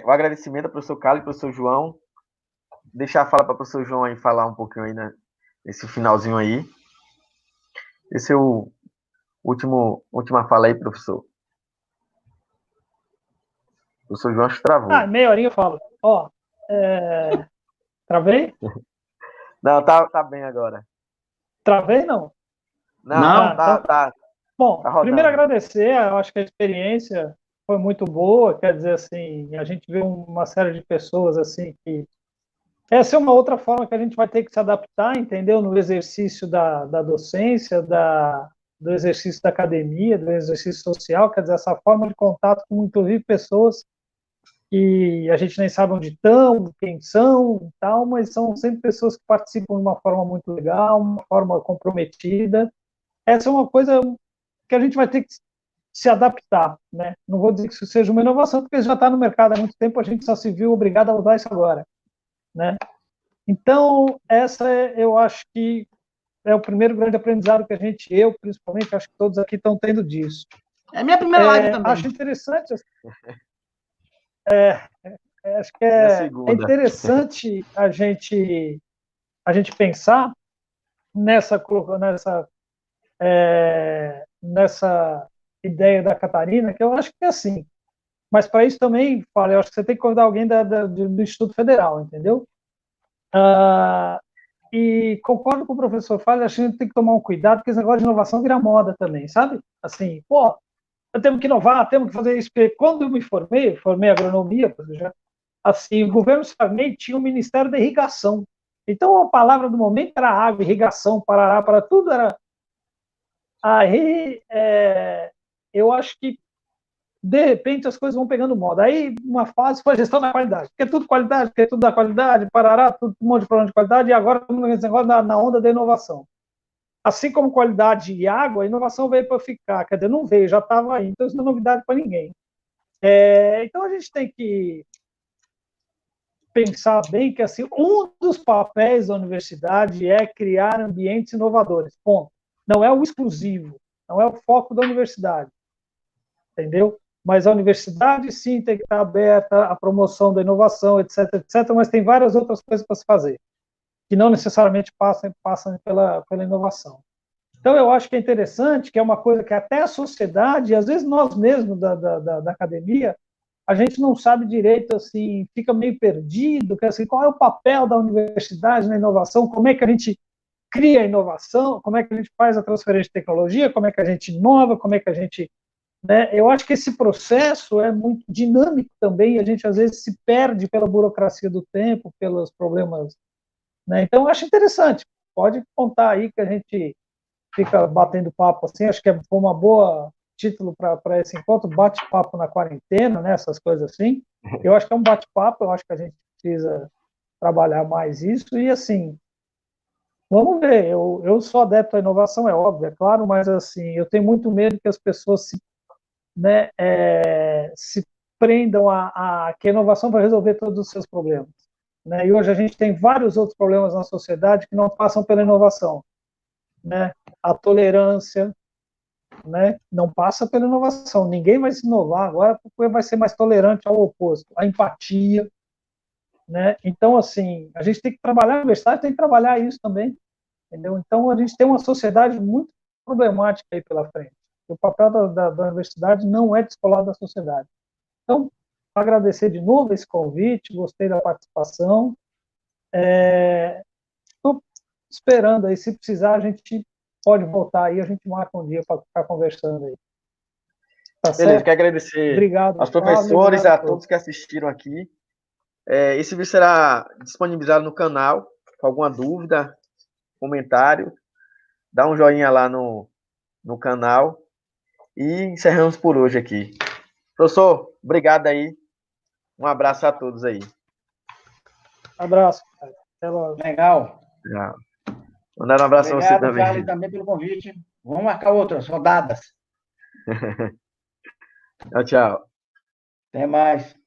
o agradecimento ao professor Carlos e ao professor João. Deixar a fala para o professor João aí falar um pouquinho aí, né, nesse finalzinho aí. Esse é o última fala aí, professor. O professor João acho que travou. Meia horinha eu falo. Travei? Não, tá bem agora. Travei, não? Não, então, tá. Bom, Tá primeiro agradecer, eu acho que a experiência foi muito boa, quer dizer, assim, a gente vê uma série de pessoas, assim, que essa é uma outra forma que a gente vai ter que se adaptar, entendeu? No exercício da docência, do exercício da academia, do exercício social, quer dizer, essa forma de contato com, inclusive, pessoas que a gente nem sabe onde estão, quem são e tal, mas são sempre pessoas que participam de uma forma muito legal, uma forma comprometida. Essa é uma coisa que a gente vai ter que se adaptar, né? Não vou dizer que isso seja uma inovação, porque já está no mercado há muito tempo, a gente só se viu obrigado a usar isso agora, né? Então, eu acho que é o primeiro grande aprendizado que eu principalmente, acho que todos aqui estão tendo disso. É minha primeira live também. Acho interessante, acho que é interessante a gente pensar nessa ideia da Catarina, que eu acho que é assim. Mas para isso também, eu acho que você tem que convidar alguém do Instituto Federal, entendeu? E concordo com o professor Fábio, acho que a gente tem que tomar um cuidado, porque esse negócio de inovação vira moda também, sabe? Assim, temos que inovar, temos que fazer isso. Porque quando eu me formei agronomia, assim, o governo Sarney tinha o Ministério da Irrigação. Então, a palavra do momento era água, irrigação, parará, para tudo era... Aí, eu acho que, de repente, as coisas vão pegando moda. Aí, uma fase foi a gestão da qualidade. Quer tudo qualidade, quer tudo da qualidade, parará, tudo, um monte de problema de qualidade, e agora estamos nesse negócio na onda da inovação. Assim como qualidade e água, a inovação veio para ficar. Quer dizer, não veio, já estava aí. Então, isso não é novidade para ninguém. Então, a gente tem que pensar bem que assim, um dos papéis da universidade é criar ambientes inovadores. Ponto. Não é o exclusivo, não é o foco da universidade. Entendeu? Mas a universidade, sim, tem que estar aberta à promoção da inovação, etc., etc., mas tem várias outras coisas para se fazer, que não necessariamente passam pela inovação. Então, eu acho que é interessante, que é uma coisa que até a sociedade, às vezes nós mesmos da academia, a gente não sabe direito, assim, fica meio perdido, que, assim, qual é o papel da universidade na inovação, como é que a gente cria a inovação, como é que a gente faz a transferência de tecnologia, como é que a gente inova, como é que a gente... Né? Eu acho que esse processo é muito dinâmico também, a gente às vezes se perde pela burocracia do tempo, pelos problemas. Né? Então, eu acho interessante, pode contar aí que a gente fica batendo papo assim, acho que foi uma boa título para esse encontro, bate-papo na quarentena, né, essas coisas assim. Eu acho que é um bate-papo, eu acho que a gente precisa trabalhar mais isso, e assim, vamos ver, eu sou adepto à inovação, é óbvio, é claro, mas assim, eu tenho muito medo que as pessoas se prendam a que a inovação vai resolver todos os seus problemas. Né? E hoje a gente tem vários outros problemas na sociedade que não passam pela inovação. Né? A tolerância, né? Não passa pela inovação. Ninguém vai se inovar agora porque vai ser mais tolerante ao oposto. A empatia, né? Então, assim, a gente tem que trabalhar, a universidade tem que trabalhar isso também, entendeu? Então, a gente tem uma sociedade muito problemática aí pela frente. O papel da universidade não é descolar da sociedade. Então, agradecer de novo esse convite, gostei da participação. Estou esperando aí, se precisar, a gente pode voltar aí, a gente marca um dia para ficar conversando aí. Tá Beleza, certo? quero agradecer Obrigado, aos professores, obrigado a todos que assistiram aqui. Esse vídeo será disponibilizado no canal. Com alguma dúvida, comentário, dá um joinha lá no canal. E encerramos por hoje aqui. Professor, obrigado aí. Um abraço a todos aí. Abraço. Até logo. Legal. Já. Mandar um abraço a você também. Obrigado, também pelo convite. Vamos marcar outras rodadas. Tchau, tchau. Até mais.